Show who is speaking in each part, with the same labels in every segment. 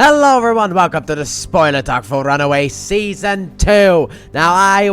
Speaker 1: Hello everyone, welcome to the spoiler talk for Runaways Season 2. Now I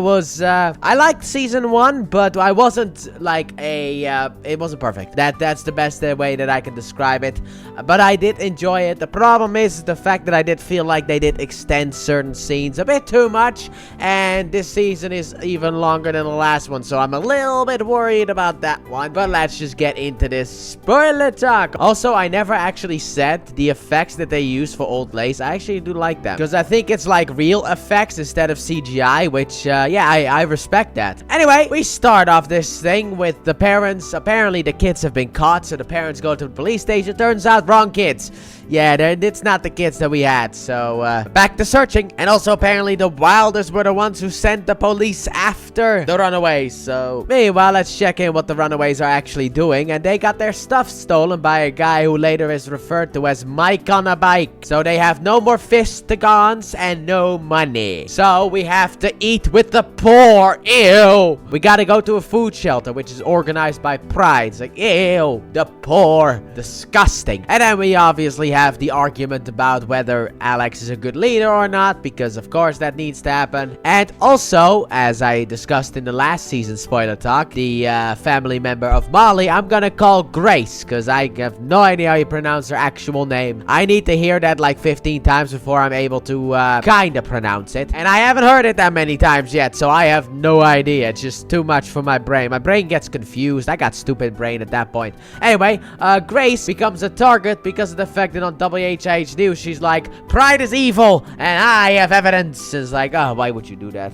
Speaker 1: liked Season 1, but I wasn't like it wasn't perfect. That's the best way that I can describe it. But I did enjoy it. The problem is the fact that I did feel like they did extend certain scenes a bit too much. And this season is even longer than the last one, so I'm a little bit worried about that one. But let's just get into this spoiler talk. Also, I never actually said the effects that they use for old lace. I actually do like that because I think it's like real effects instead of CGI, which yeah, I respect that. Anyway, we start off this thing with the parents. Apparently the kids have been caught, so the parents go to the police station. Turns out wrong kids. Yeah, it's not the kids that we had. So back to searching. And also apparently the Wilders were the ones who sent the police after the Runaways. So meanwhile, let's check in what the Runaways are actually doing. And they got their stuff stolen by a guy who later is referred to as Mike on a bike. So they have no more fistigons and no money. So we have to eat with the poor. Ew. We gotta go to a food shelter, which is organized by Pride. It's like, ew, the poor. Disgusting. And then we obviously have the argument about whether Alex is a good leader or not, because of course that needs to happen. And also, as I discussed in the last season spoiler talk, the family member of Molly, I'm gonna call Grace, because I have no idea how you pronounce her actual name. I need to hear that like 15 times before I'm able to kind of pronounce it. And I haven't heard it that many times yet, so I have no idea. It's just too much for my brain. My brain gets confused. I got stupid brain at that point. Anyway, Grace becomes a target because of the fact that on WHH News, she's like, Pride is evil, and I have evidence. It's like, oh, why would you do that?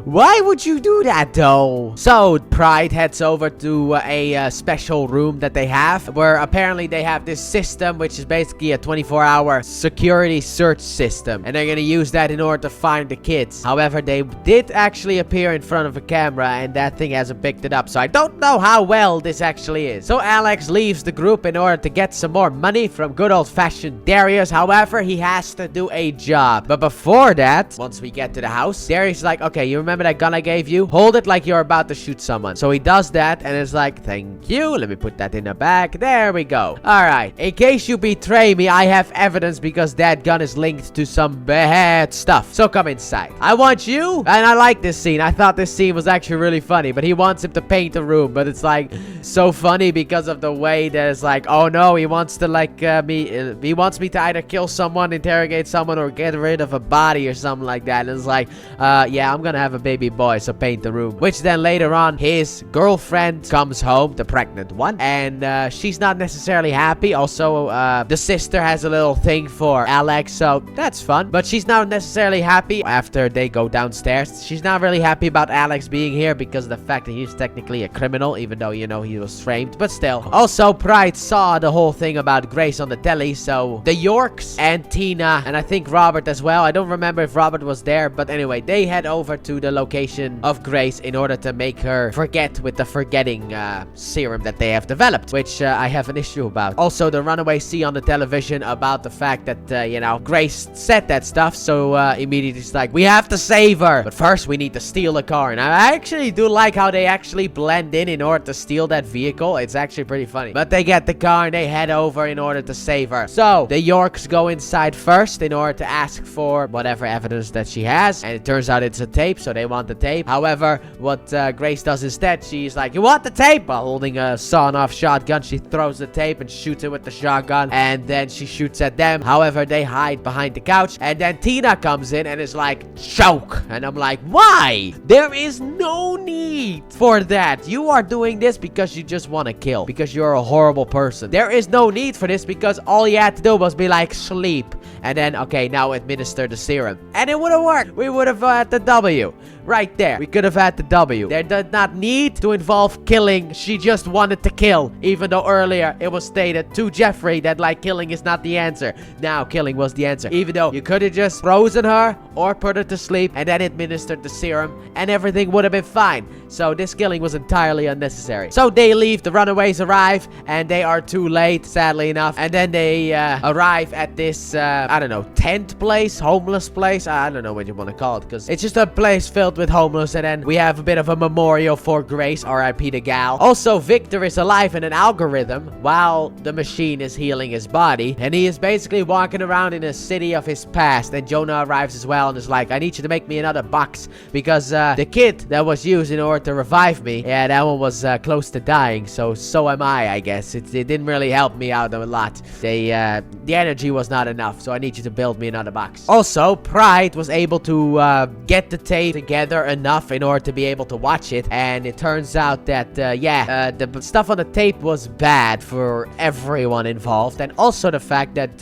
Speaker 1: Why would you do that, though? So, Pride heads over to a special room that they have, where apparently they have this system, which is basically a 24-hour security search system, and they're gonna use that in order to find the kids. However, they did actually appear in front of a camera, and that thing hasn't picked it up, so I don't know how well this actually is. So, Alex leaves the group in order to get some more money from good old-fashioned Darius. However, he has to do a job. But before that, once we get to the house, Darius is like, okay, you remember that gun I gave you? Hold it like you're about to shoot someone. So he does that, and it's like, thank you. Let me put that in the back. There we go. Alright, in case you betray me, I have evidence because that gun is linked to some bad stuff. So come inside. I want you. And I like this scene. I thought this scene was actually really funny, but he wants him to paint a room, but it's like so funny because of the way that it's like, oh no, he wants to like he wants me to either kill someone, interrogate someone, or get rid of a body or something like that. And it's like, yeah, I'm gonna have a baby boy, so paint the room. Which then later on, his girlfriend comes home, the pregnant one, and she's not necessarily happy. Also, the sister has a little thing for Alex, so that's fun. But she's not necessarily happy after they go downstairs. She's not really happy about Alex being here because of the fact that he's technically a criminal, even though, you know, he was framed. But still. Also, Pride saw the whole thing about Grace on the telly, so the Yorks and Tina, and I think Robert as well. I don't remember if Robert was there, but anyway, they head over to the location of Grace in order to make her forget with the forgetting serum that they have developed, which I have an issue about. Also, the Runaways see on the television about the fact that, you know, Grace said that stuff, so immediately it's like, we have to save her, but first we need to steal a car. And I actually do like how they actually blend in order to steal that vehicle. It's actually pretty funny. But they get the car and they head over in order to save her. So the Yorks go inside first in order to ask for whatever evidence that she has, and it turns out it's a tape, so they want the tape. However, what Grace does instead, she's like, you want the tape? While holding a sawn-off shotgun, she throws the tape and shoots it with the shotgun, and then she shoots at them. However, they hide behind the couch, and then Tina comes in and is like, choke. And I'm like, why? There is no need for that. You are doing this because you just want to kill, because you're a horrible person. There is no need for this because all you had to do was be like, sleep, and then, okay, now administer the serum, and it would have worked. We would have had the W right there. We could have had the W. There did not need to involve killing. She just wanted to kill, even though earlier it was stated to Jeffrey that like killing is not the answer. Now killing was the answer, even though you could have just frozen her or put her to sleep and then administered the serum and everything would have been fine. So this killing was entirely unnecessary. So they leave, the Runaways arrive, and they are too late, sadly enough. And then they they arrive at this, I don't know, tent place, homeless place. I don't know what you want to call it, because it's just a place filled with homeless. And then we have a bit of a memorial for Grace, R.I.P. the gal. Also, Victor is alive in an algorithm while the machine is healing his body. And he is basically walking around in a city of his past. And Jonah arrives as well and is like, I need you to make me another box, because the kid that was used in order to revive me, yeah, that one was close to dying. So am I guess. It didn't really help me out a lot. The energy was not enough, so I need you to build me another box. Also, Pride was able to get the tape together enough in order to be able to watch it, and it turns out that the stuff on the tape was bad for everyone involved, and also the fact that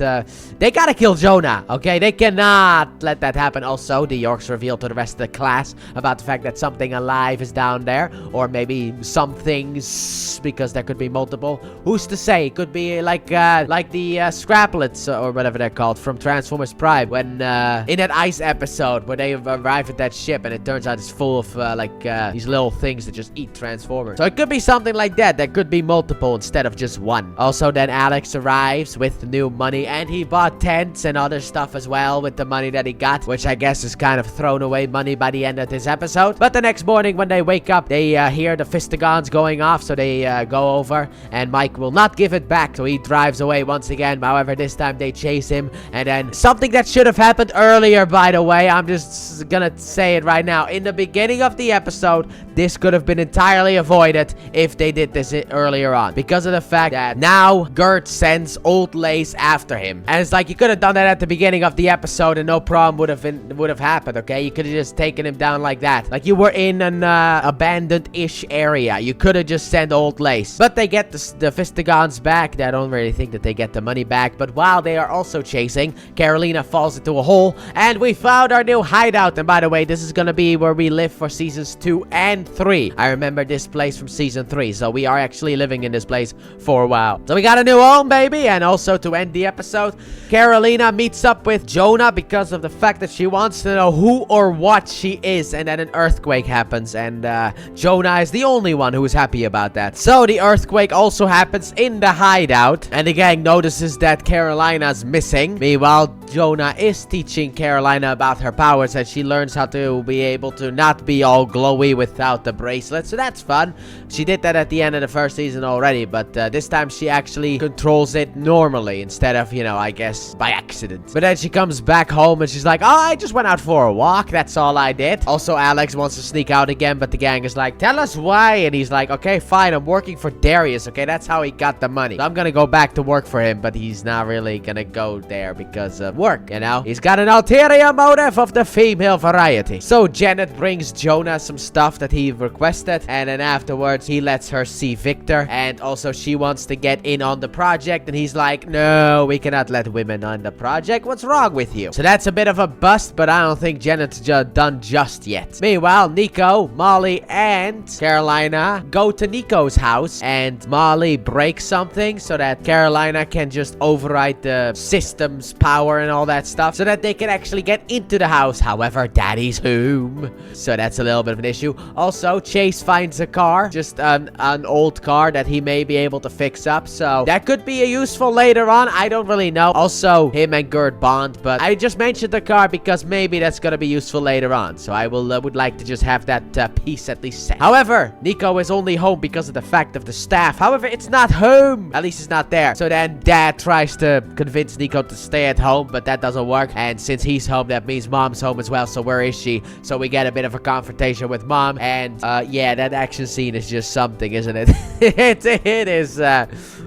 Speaker 1: they gotta kill Jonah, okay? They cannot let that happen. Also, the Yorks revealed to the rest of the class about the fact that something alive is down there, or maybe some things, because there could be multiple. Who's to say? It could be like the Scraplets or whatever they're called from Transformers Prime, when in that ice episode where they arrive at that ship and it turns out it's full of these little things that just eat Transformers. So it could be something like that. There could be multiple instead of just one. Also, then Alex arrives with new money, and he bought tents and other stuff as well with the money that he got, which I guess is kind of thrown away money by the end of this episode. But the next morning when they wake up, they hear the Fistigons going off, so they go over, and Mike will not give it back, so he drives away once again. However, this time they chase him, and then something that should have happened earlier, by the way, I'm just gonna say it right now. In the beginning of the episode, this could have been entirely avoided if they did this earlier on, because of the fact that now Gert sends Old Lace after him, and it's like you could have done that at the beginning of the episode and no problem would have happened. Okay, you could have just taken him down like that, like you were in an abandoned-ish area. You could have just sent Old Lace, but they get the Fistigons back. I don't really think that they get the money back, but while they are also chasing, Carolina falls into a hole, and we found our new hideout. And by the way, this is gonna be where we live for seasons 2 and 3. I remember this place from season 3, so we are actually living in this place for a while. So we got a new home, baby. And also, to end the episode, Carolina meets up with Jonah because of the fact that she wants to know who or what she is, and then an earthquake happens, and Jonah is the only one who is happy about that. So the earthquake also happens in the hideout, and the gang notices that Carolina's missing. Meanwhile, Jonah is teaching Carolina about her powers, and she learns how to be able to not be all glowy without the bracelet, so that's fun. She did that at the end of the first season already, but this time she actually controls it normally instead of, I guess, by accident. But then she comes back home and she's like, oh, I just went out for a walk, that's all I did. Also, Alex wants to sneak out again, but the gang is like, tell us why. And he's like, okay, fine, I'm working for Darius, okay? That's how he got the money. So I'm gonna go back to work for him, but he's not really gonna go there because of work, He's got an ulterior motive of the female variety. So Janet brings Jonah some stuff that he requested, and then afterwards he lets her see Victor, and also she wants to get in on the project, and he's like, no, we cannot let women on the project. What's wrong with you? So that's a bit of a bust, but I don't think Janet's done just yet. Meanwhile, Nico, Molly, and Carolina go to Nico's house, and Molly breaks something so that Carolina can just override the system's power and all that stuff, so that they can actually get into the house. However, Daddy's home, so that's a little bit of an issue. Also, Chase finds a car, just an old car that he may be able to fix up, so that could be useful later on. I don't really know. Also, him and Gert bond, but I just mentioned the car because maybe that's gonna be useful later on, so I would like to just have that piece at least set. However, Nico is only home because of the fact of the staff. However, it's not home. At least it's not there. So then Dad tries to convince Nico to stay at home, but that doesn't work. And since he's home, that means Mom's home as well. So where is she? So we get a bit of a confrontation with Mom. And yeah, that action scene is just something, isn't it? it is.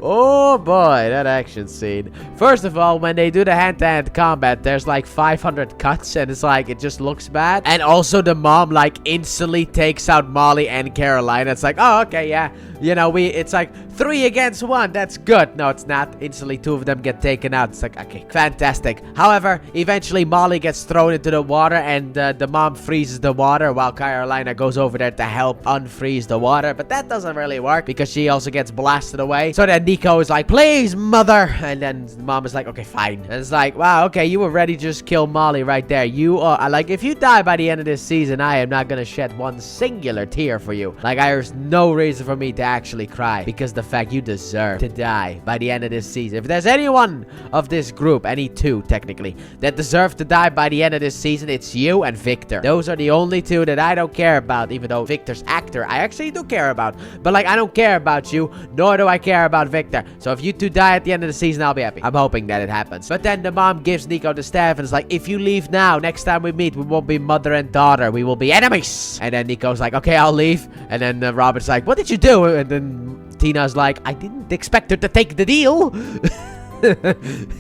Speaker 1: Oh boy, that action scene. First of all, when they do the hand-to-hand combat, there's like 500 cuts, and it's like, it just looks bad. And also the mom like instantly takes out Molly and Carolina. It's like, oh, okay, yeah. It's like 3 against 1. That's good. No, it's not. Instantly 2 of them get taken out. It's like, okay, fantastic. However, eventually Molly gets thrown into the water, and the mom freezes the water while Carolina goes over there to help unfreeze the water. But that doesn't really work because she also gets blasted away. So then Nico is like, please, mother. And then the mom is like, okay, fine. And it's like, wow, okay, you were ready to just kill Molly right there. You are like, if you die by the end of this season, I am not gonna shed one singular tear for you. Like, there's no reason for me to actually cry because the fact you deserve to die by the end of this season. If there's anyone of this group, any two technically, that deserve to die by the end of this season, it's you and Victor. Those are the only two that I don't care about, even though Victor's actor I actually do care about. But like, I don't care about you, nor do I care about Victor. So if you two die at the end of the season, I'll be happy. I'm hoping that it happens. But then the mom gives Nico the staff and is like, if you leave now, next time we meet, we won't be mother and daughter. We will be enemies. And then Nico's like, okay, I'll leave. And then Robert's like, what did you do? And then Tina's like, I didn't expect her to take the deal.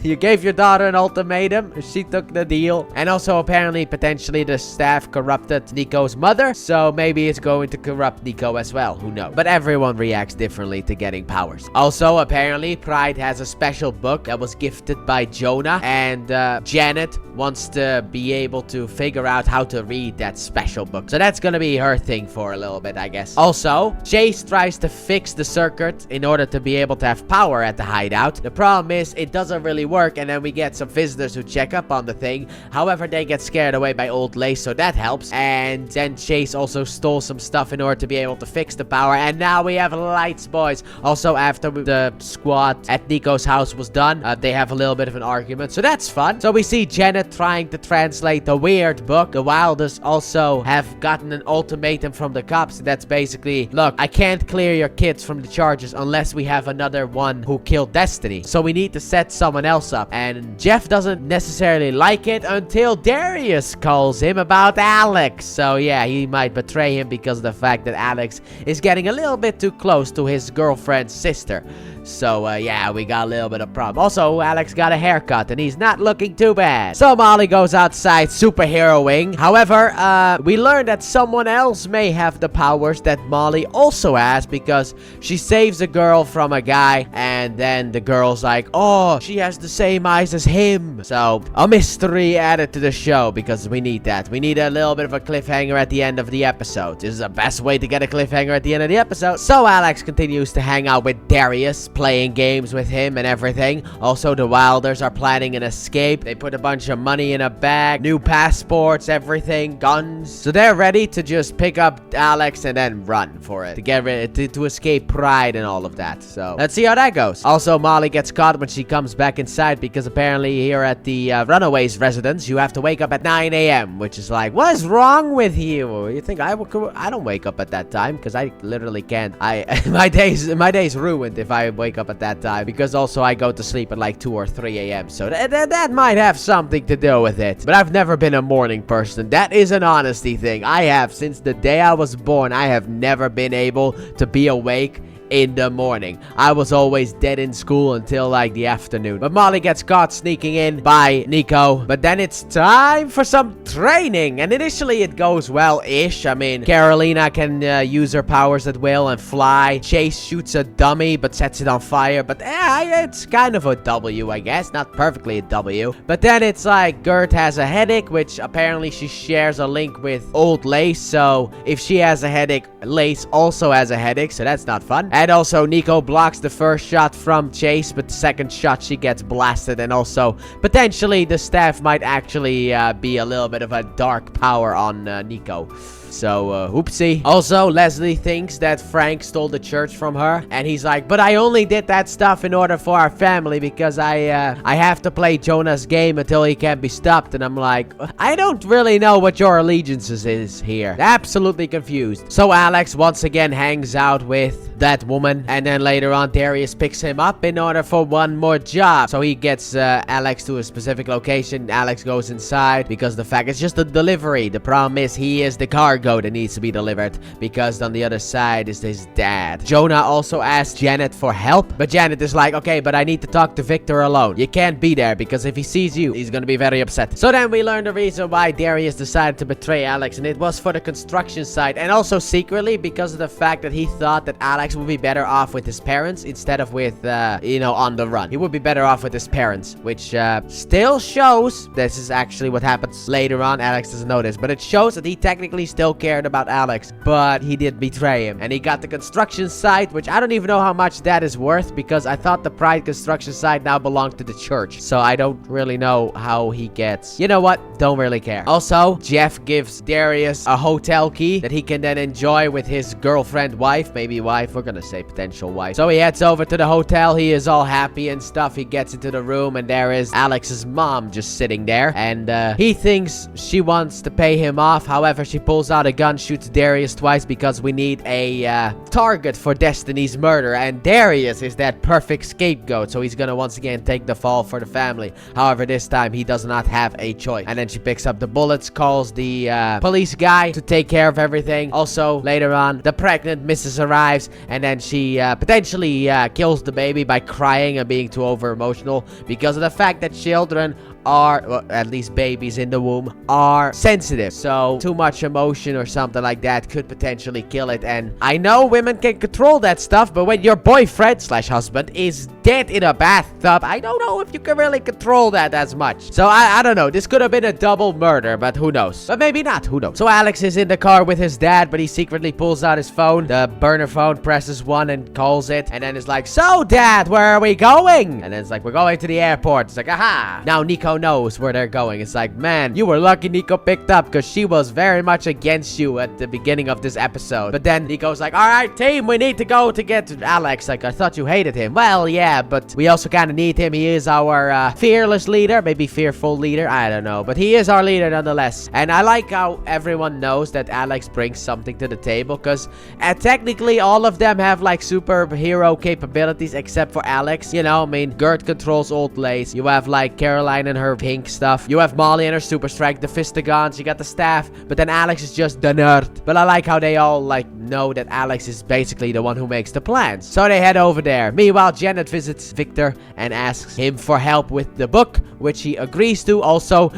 Speaker 1: You gave your daughter an ultimatum. She took the deal. And also, apparently, potentially, the staff corrupted Nico's mother. So maybe it's going to corrupt Nico as well. Who knows? But everyone reacts differently to getting powers. Also, apparently, Pride has a special book that was gifted by Jonah. And Janet wants to be able to figure out how to read that special book. So that's gonna be her thing for a little bit, I guess. Also, Chase tries to fix the circuit in order to be able to have power at the hideout. The problem is, it doesn't really work, and then we get some visitors who check up on the thing. However, they get scared away by Old Lace, so that helps. And then Chase also stole some stuff in order to be able to fix the power, and now we have lights, boys. Also, after the squad at Nico's house was done, they have a little bit of an argument, so that's fun. So we see Janet trying to translate the weird book. The Wilders also have gotten an ultimatum from the cops. That's basically, look, I can't clear your kids from the charges unless we have another one who killed Destiny. So we need to set someone else up. And Jeff doesn't necessarily like it until Darius calls him about Alex. So yeah, he might betray him because of the fact that Alex is getting a little bit too close to his girlfriend's sister. So, yeah, we got a little bit of problem. Also, Alex got a haircut, and he's not looking too bad. So, Molly goes outside superheroing. However, we learn that someone else may have the powers that Molly also has, because she saves a girl from a guy, and then the girl's like, oh, she has the same eyes as him. So, a mystery added to the show, because we need that. We need a little bit of a cliffhanger at the end of the episode. This is the best way to get a cliffhanger at the end of the episode. So, Alex continues to hang out with Darius, playing games with him and everything. Also, the Wilders are planning an escape. They put a bunch of money in a bag, new passports, everything, guns. So they're ready to just pick up Alex and then run for it, to get ready to escape Pride and all of that. So let's see how that goes. Also, Molly gets caught when she comes back inside, because apparently here at the Runaways residence, you have to wake up at 9 a.m., which is like, what is wrong with you? You think I don't wake up at that time, because I literally can't. My day's ruined if I wake up at that time, because also I go to sleep at like 2 or 3 a.m. So that might have something to do with it. But I've never been a morning person. That is an honesty thing. I have, since the day I was born, I have never been able to be awake in the morning. I was always dead in school until like the afternoon. But Molly gets caught sneaking in by Nico. But then it's time for some training. And initially it goes well-ish. I mean, Carolina can use her powers at will and fly. Chase shoots a dummy but sets it on fire. But it's kind of a W, I guess. Not perfectly a W. But then it's like Gert has a headache, which apparently she shares a link with Old Lace. So if she has a headache, Lace also has a headache. So that's not fun. And also, Nico blocks the first shot from Chase, but the second shot, she gets blasted. And also, potentially, the staff might actually be a little bit of a dark power on Nico. So, oopsie. Also, Leslie thinks that Frank stole the church from her. And he's like, but I only did that stuff in order for our family, because I have to play Jonah's game until he can be stopped. And I'm like, I don't really know what your allegiances is here. Absolutely confused. So, Alex once again hangs out with that woman. And then later on, Darius picks him up in order for one more job. So, he gets Alex to a specific location. Alex goes inside because the fact it's just a delivery. The problem is he is the cargo that needs to be delivered, because on the other side is his dad. Jonah also asks Janet for help, but Janet is like, okay, but I need to talk to Victor alone. You can't be there, because if he sees you, he's gonna be very upset. So then we learn the reason why Darius decided to betray Alex, and it was for the construction site, and also secretly because of the fact that he thought that Alex would be better off with his parents instead of with, on the run. He would be better off with his parents, which still shows, this is actually what happens later on. Alex doesn't know this, but it shows that he technically still still cared about Alex, but he did betray him. And he got the construction site, which I don't even know how much that is worth, because I thought the Pride construction site now belonged to the church. So I don't really know how he gets. You know what? Don't really care. Also, Jeff gives Darius a hotel key that he can then enjoy with his girlfriend, wife, maybe wife, we're gonna say potential wife. So he heads over to the hotel. He is all happy and stuff. He gets into the room and there is Alex's mom just sitting there, and he thinks she wants to pay him off. However, she pulls out a gun, shoots Darius twice because we need a target for Destiny's murder, and Darius is that perfect scapegoat, so he's gonna once again take the fall for the family. However, this time he does not have a choice. And then she picks up the bullets, calls the police guy to take care of everything. Also, later on, the pregnant missus arrives, and then she potentially kills the baby by crying and being too over emotional because of the fact that children are, well, at least babies in the womb, are sensitive. So too much emotion or something like that could potentially kill it. And I know women can control that stuff, but when your boyfriend slash husband is dead in a bathtub, I don't know if you can really control that as much. So I don't know. This could have been a double murder, but who knows? But maybe not. Who knows? So Alex is in the car with his dad, but he secretly pulls out his phone, the burner phone, presses 1 and calls it, and then is like, "So dad, where are we going?" And then it's like, "We're going to the airport." It's like, aha. Now Nico knows where they're going. It's like, man, you were lucky Nico picked up, because she was very much against you at the beginning of this episode. But then Nico's like, "All right, team, we need to go to get Alex." Like, I thought you hated him. Well, yeah, but we also kind of need him. He is our fearless leader, maybe fearful leader, I don't know, but he is our leader nonetheless. And I like how everyone knows that Alex brings something to the table, because technically all of them have like superhero capabilities except for Alex. You know, I mean, Gert controls old lace. You have like Caroline and her pink stuff. You have Molly and her super strength, the fistigons, you got the staff, but then Alex is just the nerd. But I like how they all like know that Alex is basically the one who makes the plans. So they head over there. Meanwhile, Janet visits Victor and asks him for help with the book, which he agrees to. Also,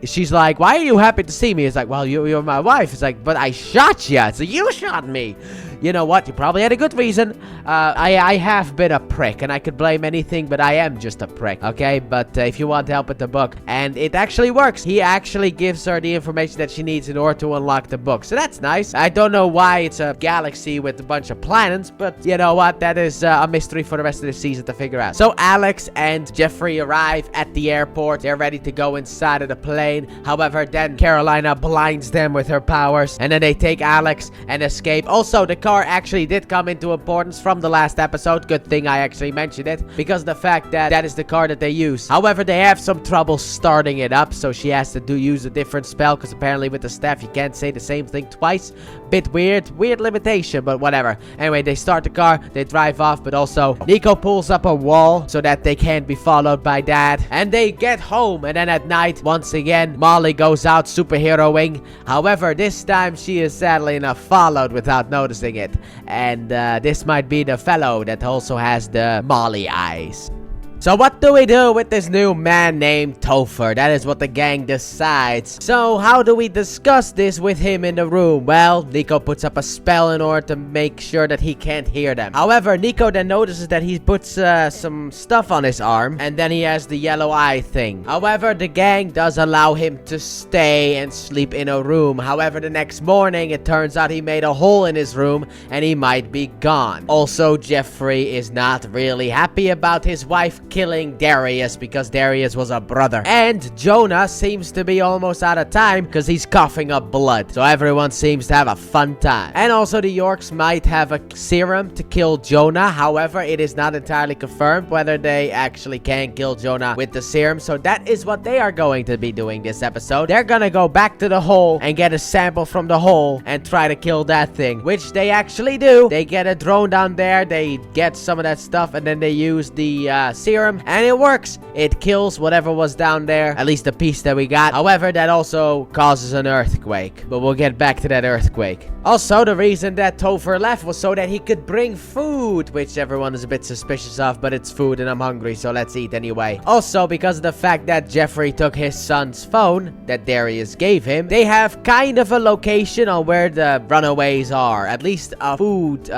Speaker 1: she's like, "Why are you happy to see me?" It's like, "Well, you're my wife." It's like, "But I shot you, so you shot me." You know what? You probably had a good reason. I have been a prick, and I could blame anything, but I am just a prick, okay? But if you want help with the book, and it actually works. He actually gives her the information that she needs in order to unlock the book. So that's nice. I don't know why it's a galaxy with a bunch of planets, but you know what? That is a mystery for the rest of the season to figure out. So Alex and Jeffrey arrive at the airport. They're ready to go inside of the plane. However, then Carolina blinds them with her powers, and then they take Alex and escape. Also, the car actually did come into importance from the last episode. Good thing I actually mentioned it, because the fact that that is the car that they use. However, they have some trouble starting it up, so she has to use a different spell, because apparently with the staff you can't say the same thing twice. Bit weird limitation, but whatever. Anyway, they start the car, they drive off, but also Nico pulls up a wall so that they can't be followed by dad, and they get home. And then at night, once again, Molly goes out superheroing. However, this time she is sadly enough followed without noticing it, and this might be the fellow that also has the Molly eyes. So what do we do with this new man named Topher? That is what the gang decides. So how do we discuss this with him in the room? Well, Nico puts up a spell in order to make sure that he can't hear them. However, Nico then notices that he puts some stuff on his arm, and then he has the yellow eye thing. However, the gang does allow him to stay and sleep in a room. However, the next morning, it turns out he made a hole in his room, and he might be gone. Also, Jeffrey is not really happy about his wife killing Darius, because Darius was a brother. And Jonah seems to be almost out of time, because he's coughing up blood. So everyone seems to have a fun time. And also the Yorks might have a serum to kill Jonah. However, it is not entirely confirmed whether they actually can kill Jonah with the serum. So that is what they are going to be doing this episode. They're gonna go back to the hole and get a sample from the hole and try to kill that thing, which they actually do. They get a drone down there, they get some of that stuff, and then they use the serum, and it works. It kills whatever was down there, at least the piece that we got. However, that also causes an earthquake, but we'll get back to that earthquake. Also, the reason that Topher left was so that he could bring food, which everyone is a bit suspicious of, but it's food and I'm hungry, so let's eat anyway. Also, because of the fact that Jeffrey took his son's phone that Darius gave him, they have kind of a location on where the Runaways are, at least a food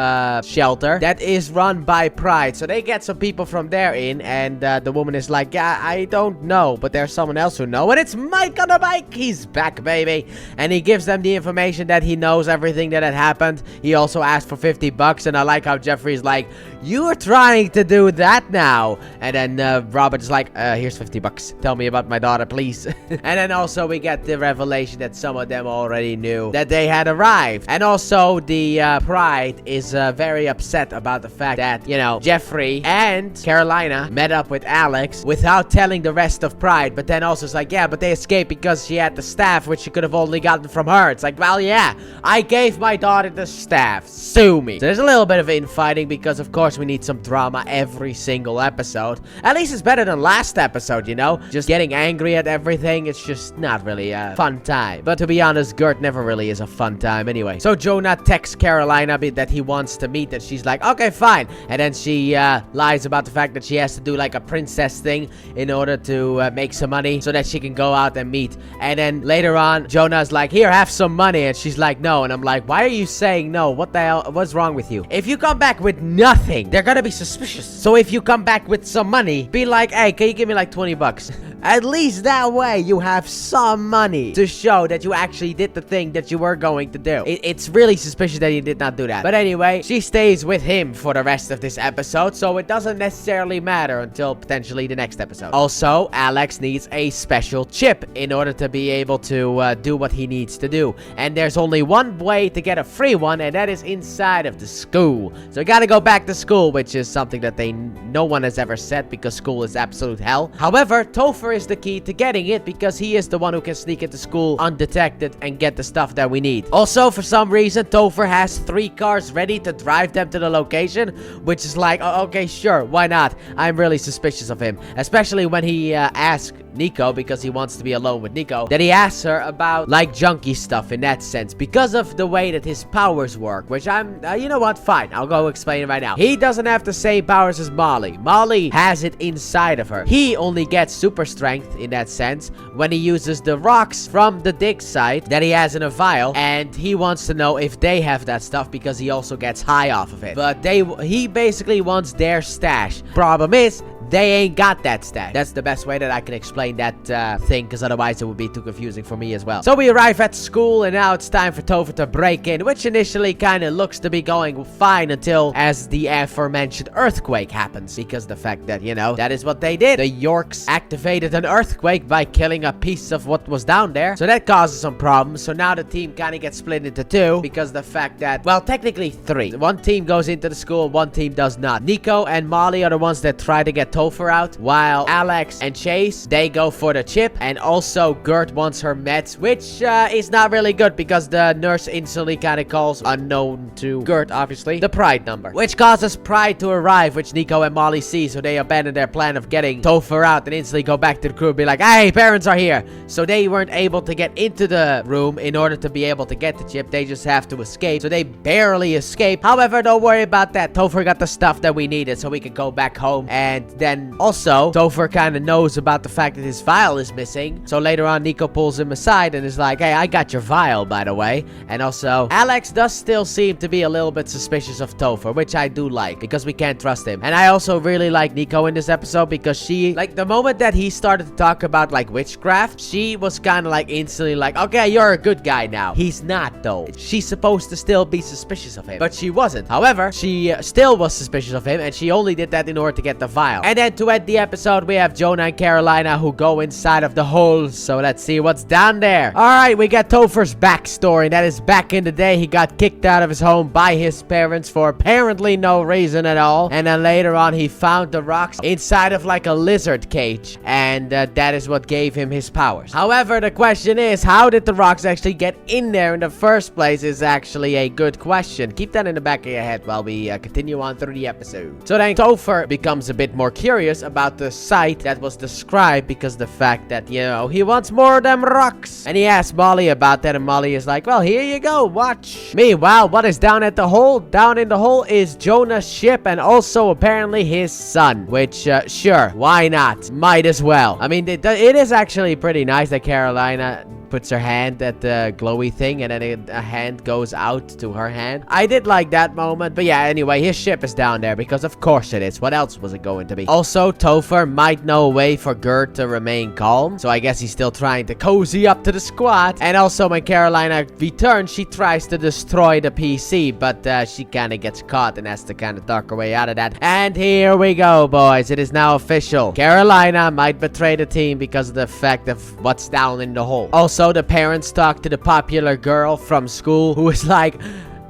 Speaker 1: shelter that is run by Pride. So they get some people from there in, And the woman is like, yeah, I don't know, but there's someone else who know. And it's Mike on the bike. He's back, baby. And he gives them the information that he knows everything that had happened. He also asked for 50 bucks. And I like how Jeffrey's like, you're trying to do that now. And then Robert's like, here's 50 bucks. Tell me about my daughter, please. And then also we get the revelation that some of them already knew that they had arrived. And also the Pride is very upset about the fact that, you know, Jeffrey and Carolina met up with Alex without telling the rest of Pride. But then also it's like, yeah, but they escaped because she had the staff, which she could have only gotten from her. It's like, well, yeah, I gave my daughter the staff. Sue me. So there's a little bit of infighting because, of course, we need some drama every single episode. At least it's better than last episode, you know? Just getting angry at everything. It's just not really a fun time. But to be honest, Gert never really is a fun time anyway. So Jonah texts Carolina that he wants to meet, and she's like, okay, fine. And then she lies about the fact that she has to do like a princess thing in order to make some money so that she can go out and meet. And then later on, Jonah's like, here, have some money. And she's like, no. And I'm like, why are you saying no? What the hell? What's wrong with you? If you come back with nothing, they're gonna be suspicious. So if you come back with some money, be like, hey, can you give me like 20 bucks? At least that way you have some money to show that you actually did the thing that you were going to do. It's really suspicious that he did not do that. But anyway, she stays with him for the rest of this episode, so it doesn't necessarily matter until potentially the next episode. Also, Alex needs a special chip in order to be able to do what he needs to do. And there's only one way to get a free one, and that is inside of the school. So you gotta go back to school, which is something that no one has ever said because school is absolute hell. However, Topher is the key to getting it because he is the one who can sneak into school undetected and get the stuff that we need. Also, for some reason, Topher has 3 cars ready to drive them to the location, which is like, oh, okay, sure, why not? I'm really suspicious of him, especially when he asked Nico, because he wants to be alone with Nico, that he asks her about like junkie stuff in that sense because of the way that his powers work, which I'm, you know what, fine, I'll go explain it right now. He doesn't have the same powers as Molly. Molly has it inside of her. He only gets super strength in that sense when he uses the rocks from the dig site that he has in a vial, and he wants to know if they have that stuff because he also gets high off of it. But he basically wants their stash. Problem is, they ain't got that stash. That's the best way that I can explain that thing, because otherwise it would be too confusing for me as well. So we arrive at school, and now it's time for Topher to break in, which initially kind of looks to be going fine until as the aforementioned earthquake happens, because the fact that, you know, that is what they did. The Yorks activated an earthquake by killing a piece of what was down there, so that causes some problems. So now the team kind of gets split into 2 because the fact that, well, technically 3. One team goes into the school, one team does not. Nico and Molly are the ones that try to get Topher out, while Alex and Chase, they go for the chip. And also Gert wants her meds, which is not really good because the nurse instantly kind of calls, unknown to Gert obviously, the Pride number, which causes Pride to arrive, which Nico and Molly see. So they abandon their plan of getting Topher out and instantly go back to the crew and be like, hey, parents are here. So they weren't able to get into the room in order to be able to get the chip. They just have to escape. So they barely escape. However, don't worry about that. Topher got the stuff that we needed so we could go back home. And then also Topher kind of knows about the fact that his vial is missing. So later on, Nico pulls him aside and is like, hey, I got your vial, by the way. And also, Alex does still seem to be a little bit suspicious of Topher, which I do like because we can't trust him. And I also really like Nico in this episode because she, like, the moment that he started to talk about like witchcraft, she was kind of like instantly like, okay, you're a good guy now. He's not though. She's supposed to still be suspicious of him, but she wasn't. However, she still was suspicious of him, and she only did that in order to get the vial. And then to end the episode, we have Jonah and Carolina who go inside of the hole. So let's see what's down there. Alright, we got Topher's backstory. That is, back in the day, he got kicked out of his home by his parents for apparently no reason at all. And then later on, he found the rocks inside of like a lizard cage. And that is what gave him his powers. However, the question is, how did the rocks actually get in there in the first place is actually a good question. Keep that in the back of your head while we continue on through the episode. So then Topher becomes a bit more curious about the site that was described because the fact that, you know, he wants more of them rocks. And he asks Molly about that, and Molly is like, well, here you go, watch. Meanwhile, what is down at the hole? Down in the hole is Jonah's ship and also apparently his son, which, sure, why not? Might as well. I mean, it is actually pretty nice that Carolina puts her hand at the glowy thing, and then a hand goes out to her hand. I did like that moment, but yeah, anyway, his ship is down there because of course it is. What else was it going to be? Also, Topher might know a way for Gert to remain calm, so I guess he's still trying to cozy up to the squad. And also, when Carolina returns, she tries to destroy the PC, but she kind of gets caught and has to kind of talk her way out of that. And here we go, boys. It is now official. Carolina might betray the team because of the fact of what's down in the hole. Also, the parents talk to the popular girl from school who is like,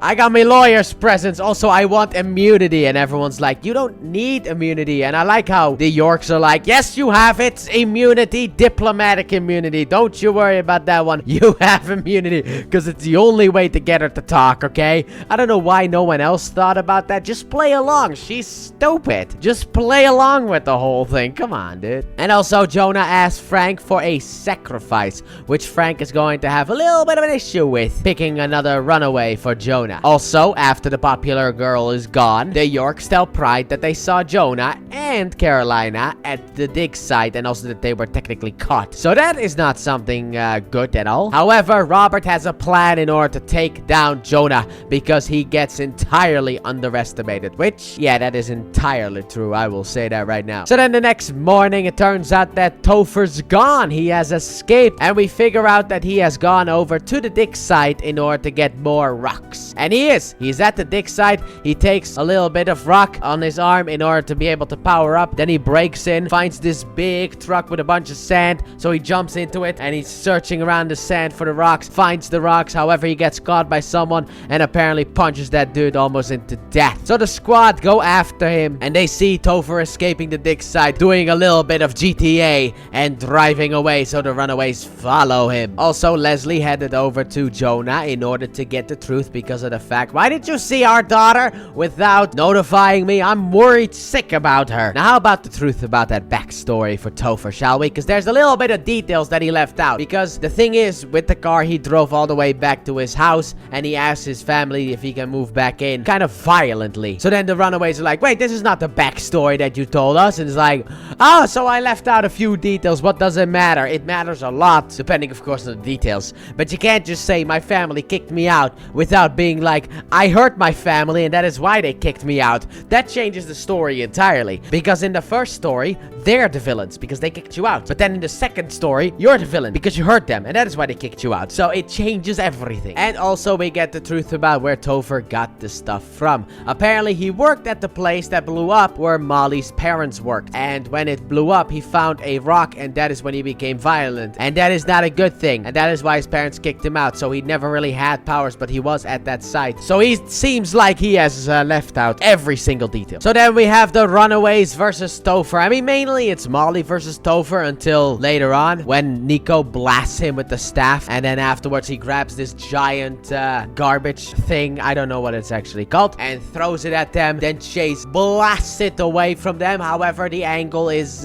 Speaker 1: I got my lawyer's presence. Also, I want immunity. And everyone's like, you don't need immunity. And I like how the Yorks are like, yes, you have it. Immunity, diplomatic immunity. Don't you worry about that one. You have immunity because it's the only way to get her to talk, okay? I don't know why no one else thought about that. Just play along. She's stupid. Just play along with the whole thing. Come on, dude. And also, Jonah asks Frank for a sacrifice, which Frank is going to have a little bit of an issue with, picking another runaway for Jonah. Also, after the popular girl is gone, the Yorks tell Pride that they saw Jonah and Carolina at the dig site, and also that they were technically caught. So that is not something good at all. However, Robert has a plan in order to take down Jonah because he gets entirely underestimated, which, yeah, that is entirely true. I will say that right now. So then the next morning, it turns out that Topher's gone. He has escaped, and we figure out that he has gone over to the dig site in order to get more rocks. And he's at the dig site. He takes a little bit of rock on his arm in order to be able to power up. Then he breaks in, finds this big truck with a bunch of sand. So he jumps into it and he's searching around the sand for the rocks, finds the rocks. However, he gets caught by someone and apparently punches that dude almost into death. So the squad go after him and they see Topher escaping the dig site, doing a little bit of GTA and driving away. So the runaways follow him. Also, Leslie headed over to Jonah in order to get the truth because of the fact, why did you see our daughter without notifying me? I'm worried sick about her. Now, how about the truth about that backstory for Topher, shall we? Because there's a little bit of details that he left out. Because the thing is, with the car, he drove all the way back to his house and he asked his family if he can move back in kind of violently. So then the runaways are like, wait, this is not the backstory that you told us. And it's like, oh, so I left out a few details. What does it matter? It matters a lot, depending, of course, on the details. But you can't just say my family kicked me out without being like, I hurt my family and that is why they kicked me out. That changes the story entirely. Because in the first story, they're the villains because they kicked you out. But then in the second story, you're the villain because you hurt them and that is why they kicked you out. So it changes everything. And also we get the truth about where Topher got the stuff from. Apparently he worked at the place that blew up where Molly's parents worked. And when it blew up, he found a rock and that is when he became violent. And that is not a good thing. And that is why his parents kicked him out. So he never really had powers, but he was at that site. So he seems like he has left out every single detail. So then we have the Runaways versus Topher. I mean, mainly it's Molly versus Topher until later on when Nico blasts him with the staff. And then afterwards he grabs this giant garbage thing. I don't know what it's actually called. And throws it at them. Then Chase blasts it away from them. However, the angle is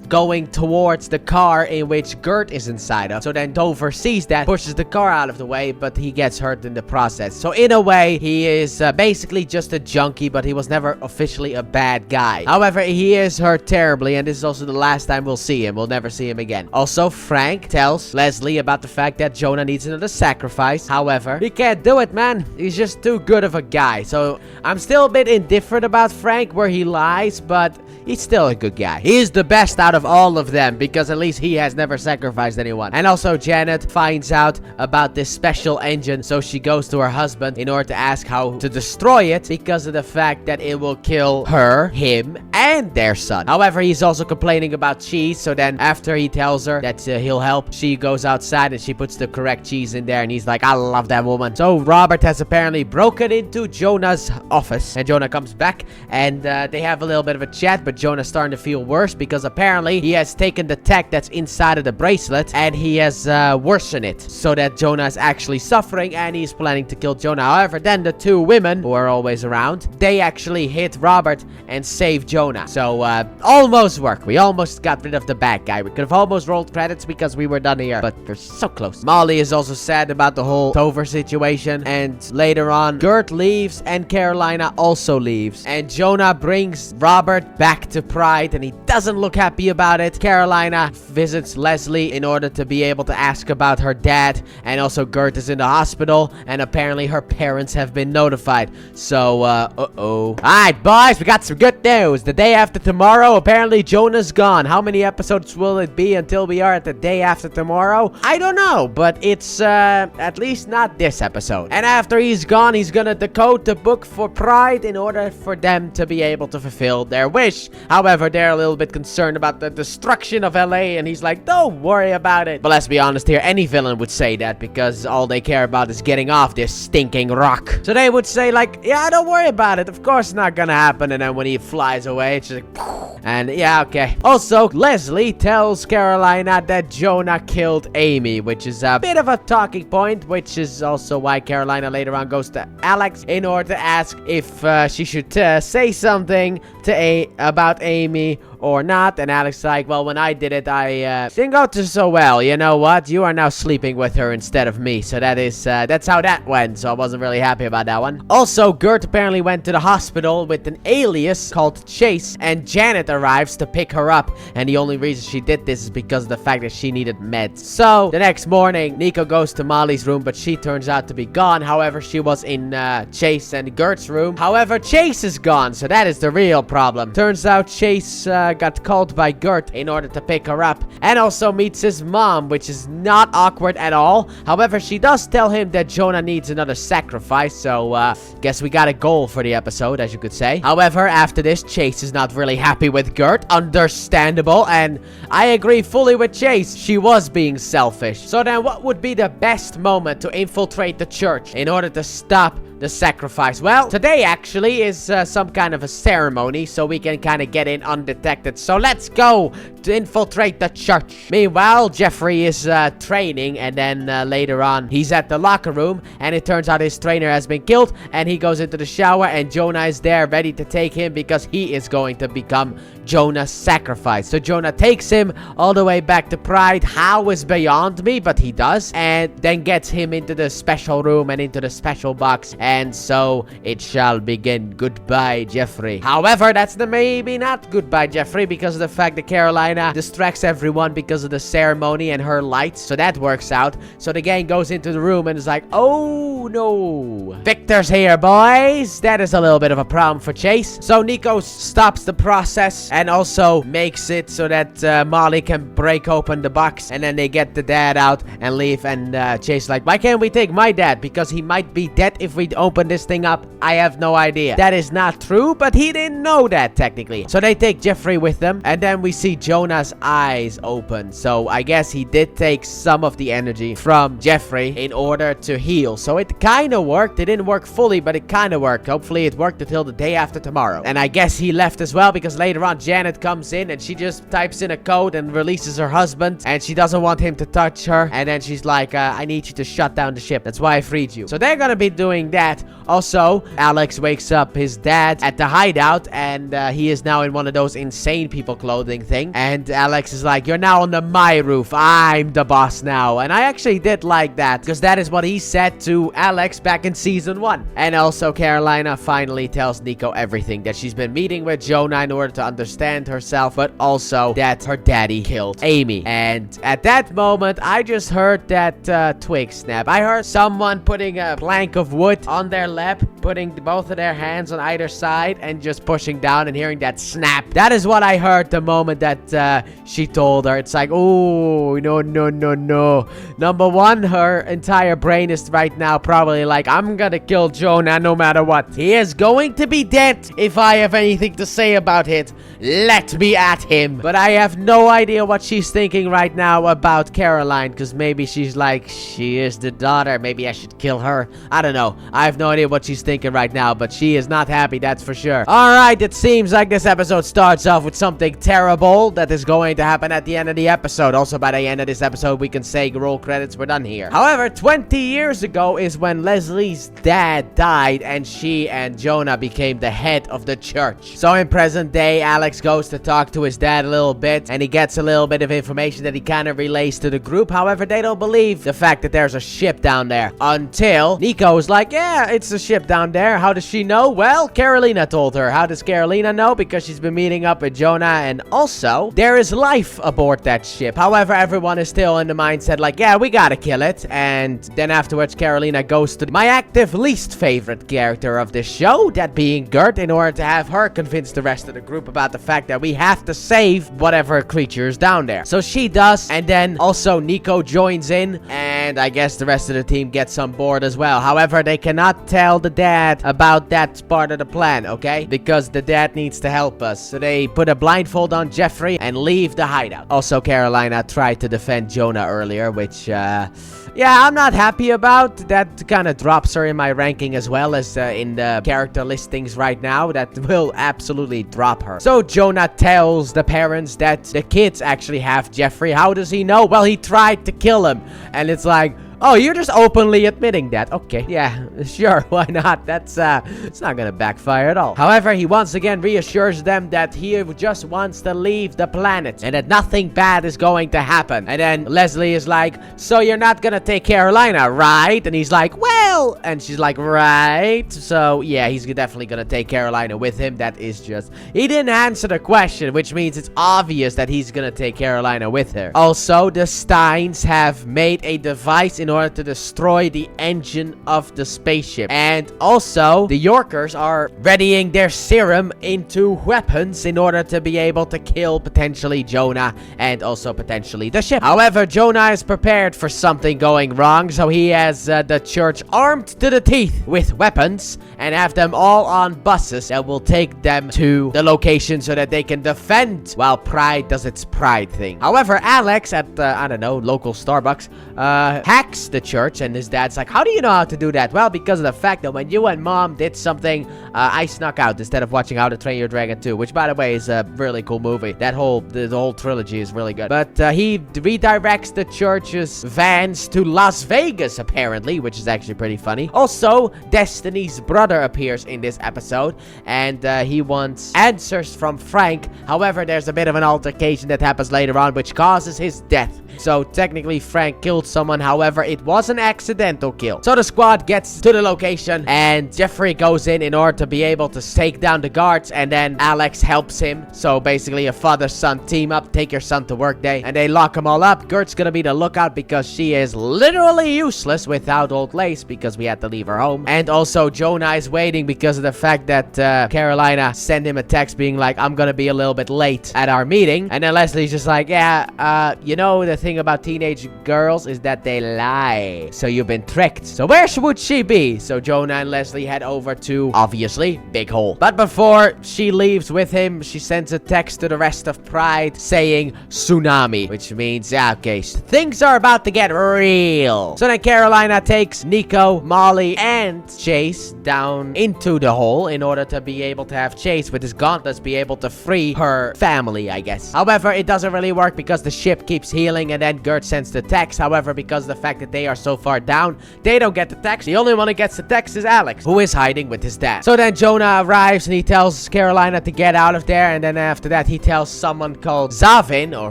Speaker 1: going towards the car in which Gert is inside of. So then Topher sees that, pushes the car out of the way, but he gets hurt in the process. So in a way, he is basically just a junkie, but he was never officially a bad guy. However, he is hurt terribly, and this is also the last time we'll see him. We'll never see him again. Also, Frank tells Leslie about the fact that Jonah needs another sacrifice. However, he can't do it, man. He's just too good of a guy. So I'm still a bit indifferent about Frank where he lies, but he's still a good guy. He is the best out of all of them because at least he has never sacrificed anyone. And also Janet finds out about this special engine, so she goes to her husband in order to ask how to destroy it because of the fact that it will kill her, him, and their son. However, he's also complaining about cheese, so then after he tells her that he'll help, she goes outside and she puts the correct cheese in there and he's like, I love that woman. So Robert has apparently broken into Jonah's office and Jonah comes back and they have a little bit of a chat, but Jonah's starting to feel worse because apparently he has taken the tech that's inside of the bracelet and he has worsened it so that Jonah is actually suffering and he's planning to kill Jonah. However, then the two women who are always around, they actually hit Robert and save Jonah. So almost worked. We almost got rid of the bad guy. We could have almost rolled credits because we were done here, but we're so close. Molly is also sad about the whole Topher situation, and later on Gert leaves and Carolina also leaves, and Jonah brings Robert back to Pride and he doesn't look happy about it. Carolina visits Leslie in order to be able to ask about her dad, and also Gert is in the hospital, and apparently her parents have been notified. So, Alright, boys, we got some good news. The day after tomorrow, apparently Jonah's gone. How many episodes will it be until we are at the day after tomorrow? I don't know, but it's, at least not this episode. And after he's gone, he's gonna decode the book for Pride in order for them to be able to fulfill their wish. However, they're a little bit concerned about the destruction of LA, and he's like, don't worry about it. But let's be honest here, any villain would say that because all they care about is getting off this stinking rock. So they would say like, yeah, don't worry about it. Of course it's not gonna happen. And then when he flies away, it's just like, and yeah, okay. Also, Leslie tells Carolina that Jonah killed Amy, which is a bit of a talking point, which is also why Carolina later on goes to Alex in order to ask if she should say something to about Amy or not. And Alex is like, well, when I did it, I didn't go too so well. You know what? You are now sleeping with her instead of me. So that is, that's how that went. So I wasn't really happy about that one. Also, Gert apparently went to the hospital with an alias called Chase, and Janet arrives to pick her up. And the only reason she did this is because of the fact that she needed meds. So the next morning, Nico goes to Molly's room, but she turns out to be gone. However, she was in Chase and Gert's room. However, Chase is gone. So that is the real problem. Turns out Chase got called by Gert in order to pick her up, and also meets his mom, which is not awkward at all. However, she does tell him that Jonah needs another sacrifice, so guess we got a goal for the episode, as you could say. However, after this, Chase is not really happy with Gert. Understandable, and I agree fully with Chase. She was being selfish. So then what would be the best moment to infiltrate the church in order to stop the sacrifice? Well, today actually is some kind of a ceremony, so we can kind of get in undetected. So let's go to infiltrate the church. Meanwhile, Jeffrey is training, and then later on, he's at the locker room, and it turns out his trainer has been killed, and he goes into the shower, and Jonah is there ready to take him because he is going to become Jonah's sacrifice. So Jonah takes him all the way back to Pride. How is beyond me, but he does, and then gets him into the special room and into the special box, and so it shall begin. Goodbye, Jeffrey. However, that's maybe not goodbye, Jeffrey, because of the fact that Carolina distracts everyone because of the ceremony and her lights, so that works out. So the gang goes into the room and is like, oh no, Victor's here, boys. That is a little bit of a problem for Chase. So Nico stops the process and also makes it so that Molly can break open the box, and then they get the dad out and leave, and Chase like, why can't we take my dad? Because he might be dead if we open this thing up. I have no idea. That is not true, but he didn't know that technically. So they take Jeffrey with them, and then we see Jonah's eyes open. So I guess he did take some of the energy from Jeffrey in order to heal. So it kind of worked. It didn't work fully, but it kind of worked. Hopefully it worked until the day after tomorrow. And I guess he left as well, because later on Janet comes in and she just types in a code and releases her husband, and she doesn't want him to touch her, and then she's like, I need you to shut down the ship. That's why I freed you. So they're gonna be doing that. Also, Alex wakes up his dad at the hideout, and he is now in one of those insane people clothing thing, and Alex is like, you're now under my roof. I'm the boss now. And I actually did like that, because that is what he said to Alex back in season 1. And also Carolina finally tells Nico everything, that she's been meeting with Jonah in order to understand herself, but also that her daddy killed Amy. And at that moment, I just heard that twig snap. I heard someone putting a plank of wood on their lap, putting both of their hands on either side and just pushing down and hearing that snap. That is what I heard the moment that she told her. It's like, oh, no, no, no, no. Number one, her entire brain is right now probably like, I'm gonna kill Jonah no matter what. He is going to be dead if I have anything to say about it. Let me at him. But I have no idea what she's thinking right now about Caroline, because maybe she's like, she is the daughter. Maybe I should kill her. I don't know. I have no idea what she's thinking right now, but she is not happy, that's for sure. Alright, it seems like this episode starts off with something terrible that is going to happen at the end of the episode. Also, by the end of this episode, we can say roll credits, we're done here. However, 20 years ago is when Leslie's dad died, and she and Jonah became the head of the church. So in present day, Alex Alex goes to talk to his dad a little bit, and he gets a little bit of information that he kind of relays to the group. However, they don't believe the fact that there's a ship down there until Nico's like, yeah, it's a ship down there. How does she know? Well, Carolina told her. How does Carolina know? Because she's been meeting up with Jonah, and also there is life aboard that ship. However, everyone is still in the mindset like, yeah, we gotta kill it. And then afterwards, Carolina goes to my active least favorite character of this show, that being Gert, in order to have her convince the rest of the group about the fact that we have to save whatever creatures down there. So she does, and then also Nico joins in, and I guess the rest of the team gets on board as well. However, they cannot tell the dad about that part of the plan, okay? Because the dad needs to help us. So they put a blindfold on Jeffrey and leave the hideout. Also, Carolina tried to defend Jonah earlier, which, yeah, I'm not happy about. That kind of drops her in my ranking as well as in the character listings right now. That will absolutely drop her. So Jonah tells the parents that the kids actually have Jeffrey. How does he know? Well, he tried to kill him. And it's like, oh, you're just openly admitting that. Okay, yeah, sure, why not? That's, it's not gonna backfire at all. However, he once again reassures them that he just wants to leave the planet and that nothing bad is going to happen. And then Leslie is like, so you're not gonna take Carolina, right? And he's like, well, and she's like, right. So, yeah, he's definitely gonna take Carolina with him. That is just, he didn't answer the question, which means it's obvious that he's gonna take Carolina with her. Also, the Steins have made a device in order to destroy the engine of the spaceship. And also, the Yorkers are readying their serum into weapons in order to be able to kill potentially Jonah and also potentially the ship. However, Jonah is prepared for something going wrong, so he has the church armed to the teeth with weapons and have them all on buses that will take them to the location so that they can defend while Pride does its Pride thing. However, Alex at, I don't know, local Starbucks, hacks the church, and his dad's like, how do you know how to do that? Well, because of the fact that when you and mom did something, I snuck out instead of watching How to Train Your Dragon 2, which by the way is a really cool movie. The whole trilogy is really good. But he redirects the church's vans to Las Vegas apparently, which is actually pretty funny. Also, Destiny's brother appears in this episode, and he wants answers from Frank. However, there's a bit of an altercation that happens later on which causes his death. So technically Frank killed someone, however it was an accidental kill. So the squad gets to the location and Jeffrey goes in order to be able to take down the guards, and then Alex helps him. So basically a father-son team up, take your son to work day, and they lock them all up. Gert's gonna be the lookout because she is literally useless without old Lace because we had to leave her home. And also Jonah is waiting because of the fact that Carolina sent him a text being like, I'm gonna be a little bit late at our meeting. And then Leslie's just like, yeah, you know, the thing about teenage girls is that they lie. So you've been tricked. So where would she be? So Jonah and Leslie head over to, obviously, Big Hole. But before she leaves with him, she sends a text to the rest of Pride saying tsunami, which means, yeah, okay, things are about to get real. So then Carolina takes Nico, Molly, and Chase down into the hole in order to be able to have Chase with his gauntlets be able to free her family, I guess. However, it doesn't really work because the ship keeps healing, and then Gert sends the text. However, because of the fact that they are so far down, they don't get the text. The only one who gets the text is Alex, who is hiding with his dad. So then Jonah arrives and he tells Carolina to get out of there, and then after that he tells someone called Zavin, or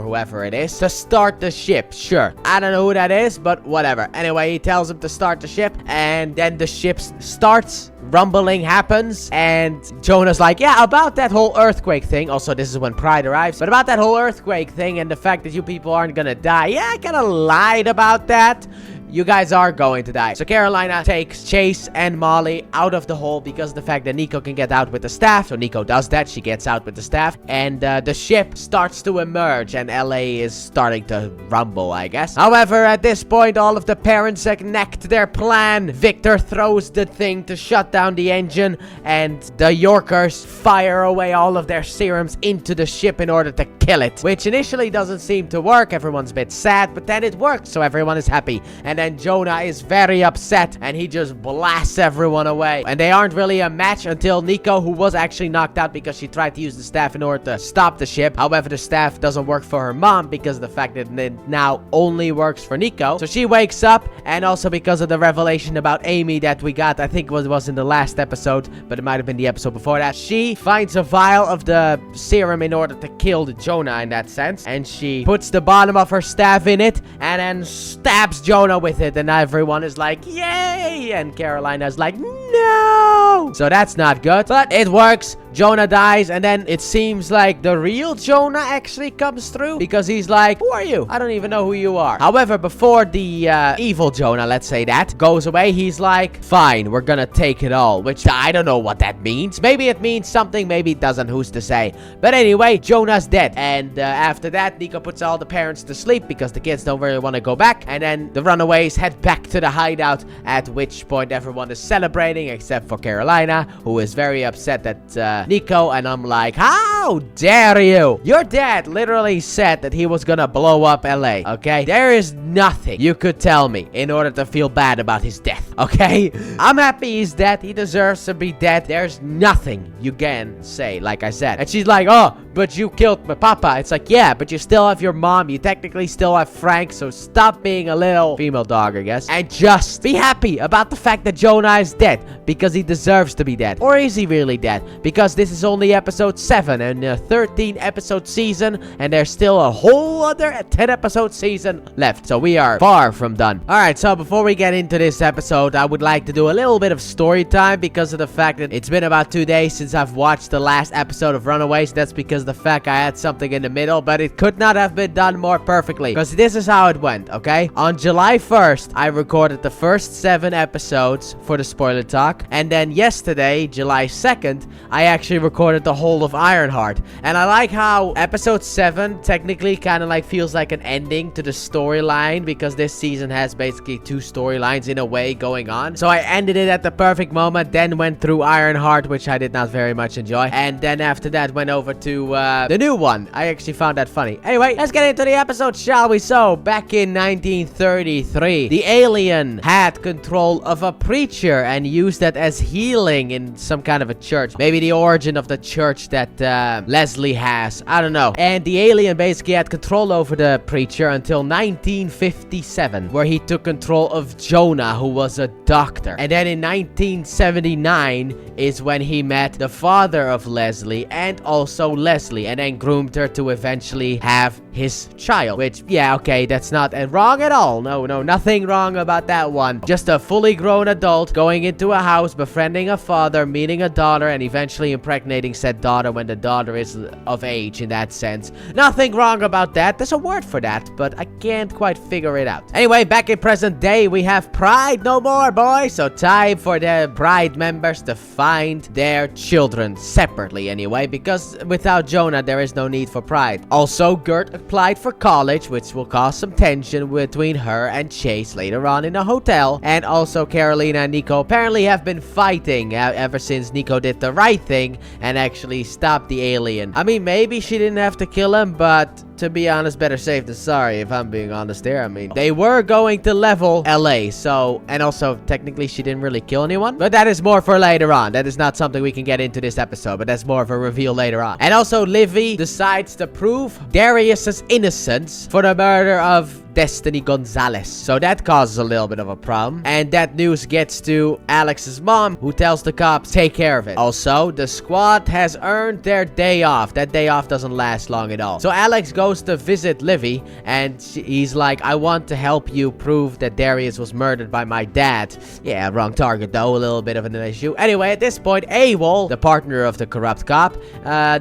Speaker 1: whoever it is, to start the ship. Sure, I don't know who that is, but whatever. Anyway, he tells him to start the ship, and then the ship starts. Rumbling happens, and Jonah's like, yeah, about that whole earthquake thing. Also, this is when Pride arrives, but about that whole earthquake thing and the fact that you people aren't gonna die. Yeah, I kind of lied about that. You guys are going to die. So Carolina takes Chase and Molly out of the hole because of the fact that Nico can get out with the staff. So Nico does that. She gets out with the staff. And the ship starts to emerge. And LA is starting to rumble, I guess. However, at this point, all of the parents enact their plan. Victor throws the thing to shut down the engine. And the Yorkers fire away all of their serums into the ship in order to kill it. Which initially doesn't seem to work. Everyone's a bit sad. But then it works. So everyone is happy. And then Jonah is very upset and he just blasts everyone away. And they aren't really a match until Nico, who was actually knocked out because she tried to use the staff in order to stop the ship. However, the staff doesn't work for her mom because of the fact that it now only works for Nico. So she wakes up, and also because of the revelation about Amy that we got, I think it was in the last episode, but it might have been the episode before that, she finds a vial of the serum in order to kill the Jonah in that sense, and she puts the bottom of her staff in it and then stabs Jonah with it, and everyone is like, yay, and Carolina's like, no. So that's not good, but it works. Jonah dies, and then it seems like the real Jonah actually comes through because he's like, who are you? I don't even know who you are. However, before the evil Jonah, let's say that, goes away, he's like, fine, we're gonna take it all, which I don't know what that means. Maybe it means something, maybe it doesn't, who's to say. But anyway, Jonah's dead, and after that, Nico puts all the parents to sleep because the kids don't really want to go back, and then the Runaways head back to the hideout, at which point everyone is celebrating except for Carolina, who is very upset that Nico, and I'm like, how dare you? Your dad literally said that he was gonna blow up LA, okay? There is nothing you could tell me in order to feel bad about his death, okay? I'm happy he's dead. He deserves to be dead. There's nothing you can say, like I said. And she's like, oh, but you killed my papa. It's like, yeah, but you still have your mom. You technically still have Frank, so stop being a little female dog, I guess. And just be happy about the fact that Jonah is dead, because he deserves to be dead. Or is he really dead? Because this is only episode 7 and a 13 episode season, and there's still a whole other 10 episode season left. So we are far from done. Alright, so before we get into this episode, I would like to do a little bit of story time because of the fact that it's been about 2 days since I've watched the last episode of Runaways. That's because the fact I had something in the middle, but it could not have been done more perfectly, because this is how it went, okay? On July 1st, I recorded the first 7 episodes for the spoiler talk, and then yesterday, July 2nd, I actually recorded the whole of Ironheart. And I like how episode 7 technically kind of like feels like an ending to the storyline, because this season has basically 2 storylines in a way going on. So I ended it at the perfect moment, then went through Ironheart, which I did not very much enjoy, and then after that went over to the new one. I actually found that funny. Anyway, let's get into the episode, shall we? So, back in 1933, the alien had control of a preacher and used that as healing in some kind of a church. Maybe the origin of the church that Leslie has. I don't know. And the alien basically had control over the preacher until 1957, where he took control of Jonah, who was a doctor. And then in 1979 is when he met the father of Leslie and also Leslie, and then groomed her to eventually have his child. Which, yeah, okay, that's not wrong at all. No, nothing wrong about that one. Just a fully grown adult going into a house, befriending a father, meeting a daughter, and eventually impregnating said daughter when the daughter is of age in that sense. Nothing wrong about that. There's a word for that, but I can't quite figure it out. Anyway, back in present day, we have Pride no more, boys. So time for the Pride members to find their children separately anyway, because without Jonah, there is no need for Pride. Also, Gert applied for college, which will cause some tension between her and Chase later on in a hotel. And also, Carolina and Nico apparently have been fighting ever since Nico did the right thing and actually stopped the alien. I mean, maybe she didn't have to kill him, but to be honest, better safe than sorry, if I'm being honest there. I mean, they were going to level LA, so, and also, technically, she didn't really kill anyone, but that is more for later on. That is not something we can get into this episode, but that's more of a reveal later on. And also, Livy decides to prove Darius's innocence for the murder of Destiny Gonzalez. So that causes a little bit of a problem. And that news gets to Alex's mom, who tells the cops, take care of it. Also, the squad has earned their day off. That day off doesn't last long at all. So Alex goes to visit Livy, and he's like, I want to help you prove that Darius was murdered by my dad. Yeah, wrong target though, a little bit of an issue. Anyway, at this point, AWOL, the partner of the corrupt cop,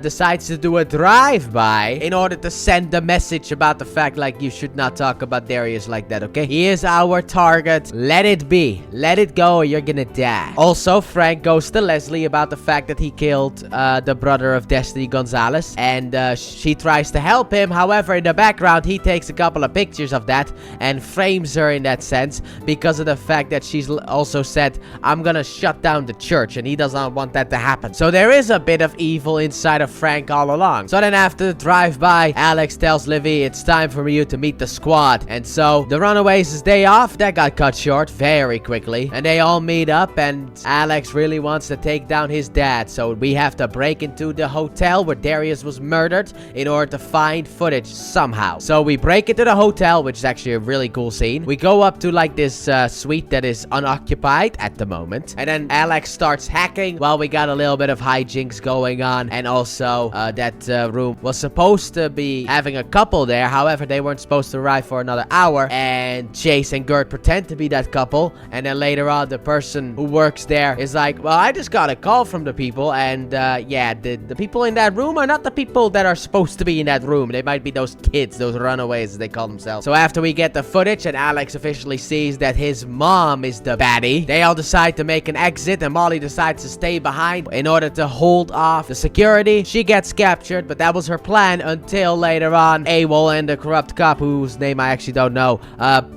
Speaker 1: decides to do a drive-by in order to send a message about the fact, like, you should not talk about Darius like that, okay? He is our target. Let it be. Let it go or you're gonna die. Also, Frank goes to Leslie about the fact that he killed the brother of Destiny Gonzalez, and she tries to help him. However, in the background, he takes a couple of pictures of that and frames her in that sense because of the fact that she's also said, I'm gonna shut down the church, and he does not want that to happen. So there is a bit of evil inside of Frank all along. So then after the drive-by, Alex tells Livy, it's time for you to meet the squad. lot. And so the Runaways' day off, that got cut short very quickly. And they all meet up, and Alex really wants to take down his dad. So we have to break into the hotel where Darius was murdered in order to find footage somehow. So we break into the hotel, which is actually a really cool scene. We go up to like this suite that is unoccupied at the moment. And then Alex starts hacking while we got a little bit of hijinks going on. And also that room was supposed to be having a couple there. However, they weren't supposed to arrive for another hour. And Chase and Gert pretend to be that couple. And then later on, the person who works there is like, well, I just got a call from the people. And yeah, the people in that room are not the people that are supposed to be in that room. They might be those kids, those runaways as they call themselves. So after we get the footage and Alex officially sees that his mom is the baddie, they all decide to make an exit, and Molly decides to stay behind in order to hold off the security. She gets captured, but that was her plan until later on AWOL and the corrupt cop, whose name I actually don't know,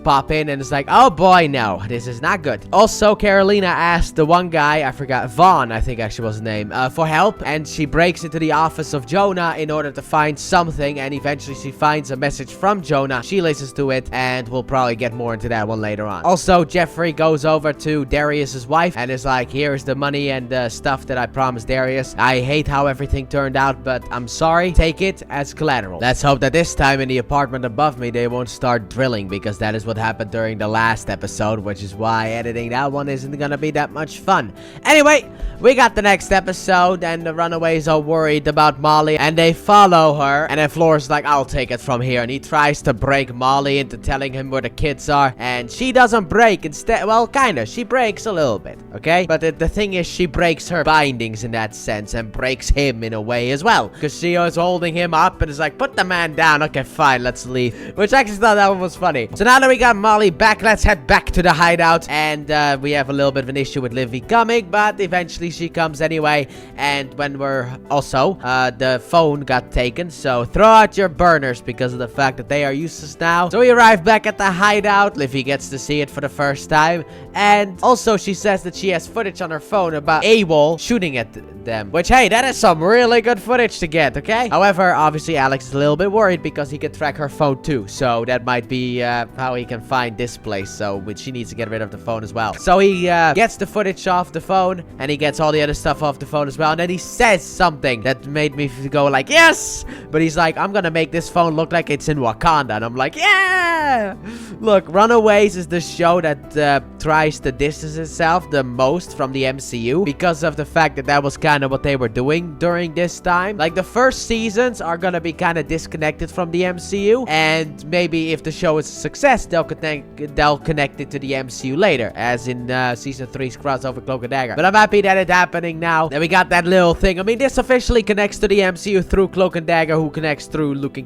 Speaker 1: pop in, and it's like, oh boy, no, this is not good. Also, Carolina asked the one guy, I forgot, Vaughn, I think actually was his name, for help, and she breaks into the office of Jonah in order to find something, and eventually she finds a message from Jonah. She listens to it, and we'll probably get more into that one later on. Also, Jeffrey goes over to Darius's wife and is like, here's the money and the stuff that I promised Darius. I hate how everything turned out, but I'm sorry. Take it as collateral. Let's hope that this time in the apartment above me, they won't start drilling, because that is what happened during the last episode, which is why editing that one isn't gonna be that much fun. Anyway, we got the next episode, and the Runaways are worried about Molly, and they follow her, and then Floor's like, I'll take it from here, and he tries to break Molly into telling him where the kids are, and she doesn't break. Instead, well, kinda, she breaks a little bit, okay? But the thing is, she breaks her bindings in that sense, and breaks him in a way as well, because she was holding him up, and is like, put the man down. Okay, fine, let's leave, which I actually thought that one was funny. So now that we got Molly back, let's head back to the hideout, and we have a little bit of an issue with Livy coming, but eventually she comes anyway. And when we're also the phone got taken, so throw out your burners because of the fact that they are useless now. So we arrive back at the hideout. Livy gets to see it for the first time, and also she says that she has footage on her phone about AWOL shooting at them, which, hey, that is some really good footage to get, okay? However, obviously Alex is a little bit worried because he can track her phone too, so that might be how he can find this place, so she needs to get rid of the phone as well. So he gets the footage off the phone, and he gets all the other stuff off the phone as well, and then he says something that made me go like, yes! But he's like, I'm gonna make this phone look like it's in Wakanda, and I'm like, yeah! Look, Runaways is the show that tries to distance itself the most from the MCU because of the fact that that was kind of what they were doing during this time. Like, the first seasons are gonna be kind of disconnected from the MCU, and maybe if the show is a success, they'll connect it to the MCU later, as in season 3's crossover Cloak and Dagger. But I'm happy that it's happening now, that we got that little thing. I mean, this officially connects to the MCU through Cloak and Dagger, who connects through Luke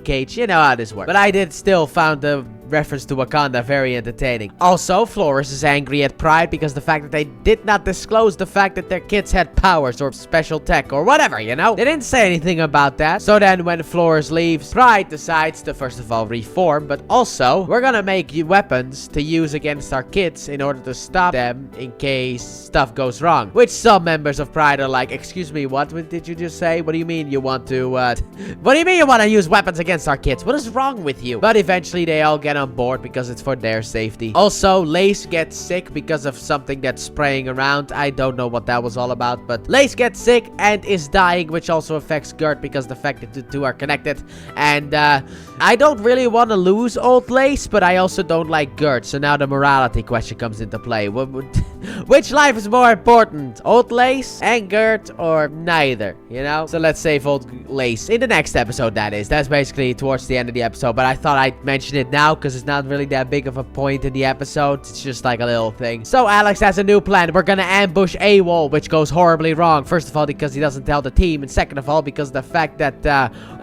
Speaker 1: Cage. You know how this works. But I did still found the reference to Wakanda very entertaining. Also, Flores is angry at Pride because the fact that they did not disclose the fact that their kids had powers or special tech or whatever, you know? They didn't say anything about that. So then when Flores leaves, Pride decides to first of all reform, but also we're gonna make weapons to use against our kids in order to stop them in case stuff goes wrong. Which some members of Pride are like, excuse me, what did you just say? What do you mean you want to, what do you mean you want to use weapons against our kids? What is wrong with you? But eventually they all get on board because it's for their safety. Also, Lace gets sick because of something that's spraying around. I don't know what that was all about, but Lace gets sick and is dying, which also affects Gert because the fact that the two are connected. And I don't really want to lose old Lace, but I also don't like Gert. So now the morality question comes into play. Which life is more important? Old Lace and Gert, or neither, you know? So let's save old Lace in the next episode, that is. That's basically towards the end of the episode, but I thought I'd mention it now because it's not really that big of a point in the episode. It's just like a little thing. So Alex has a new plan. We're gonna ambush AWOL, which goes horribly wrong. First of all, because he doesn't tell the team, and second of all, because of the fact that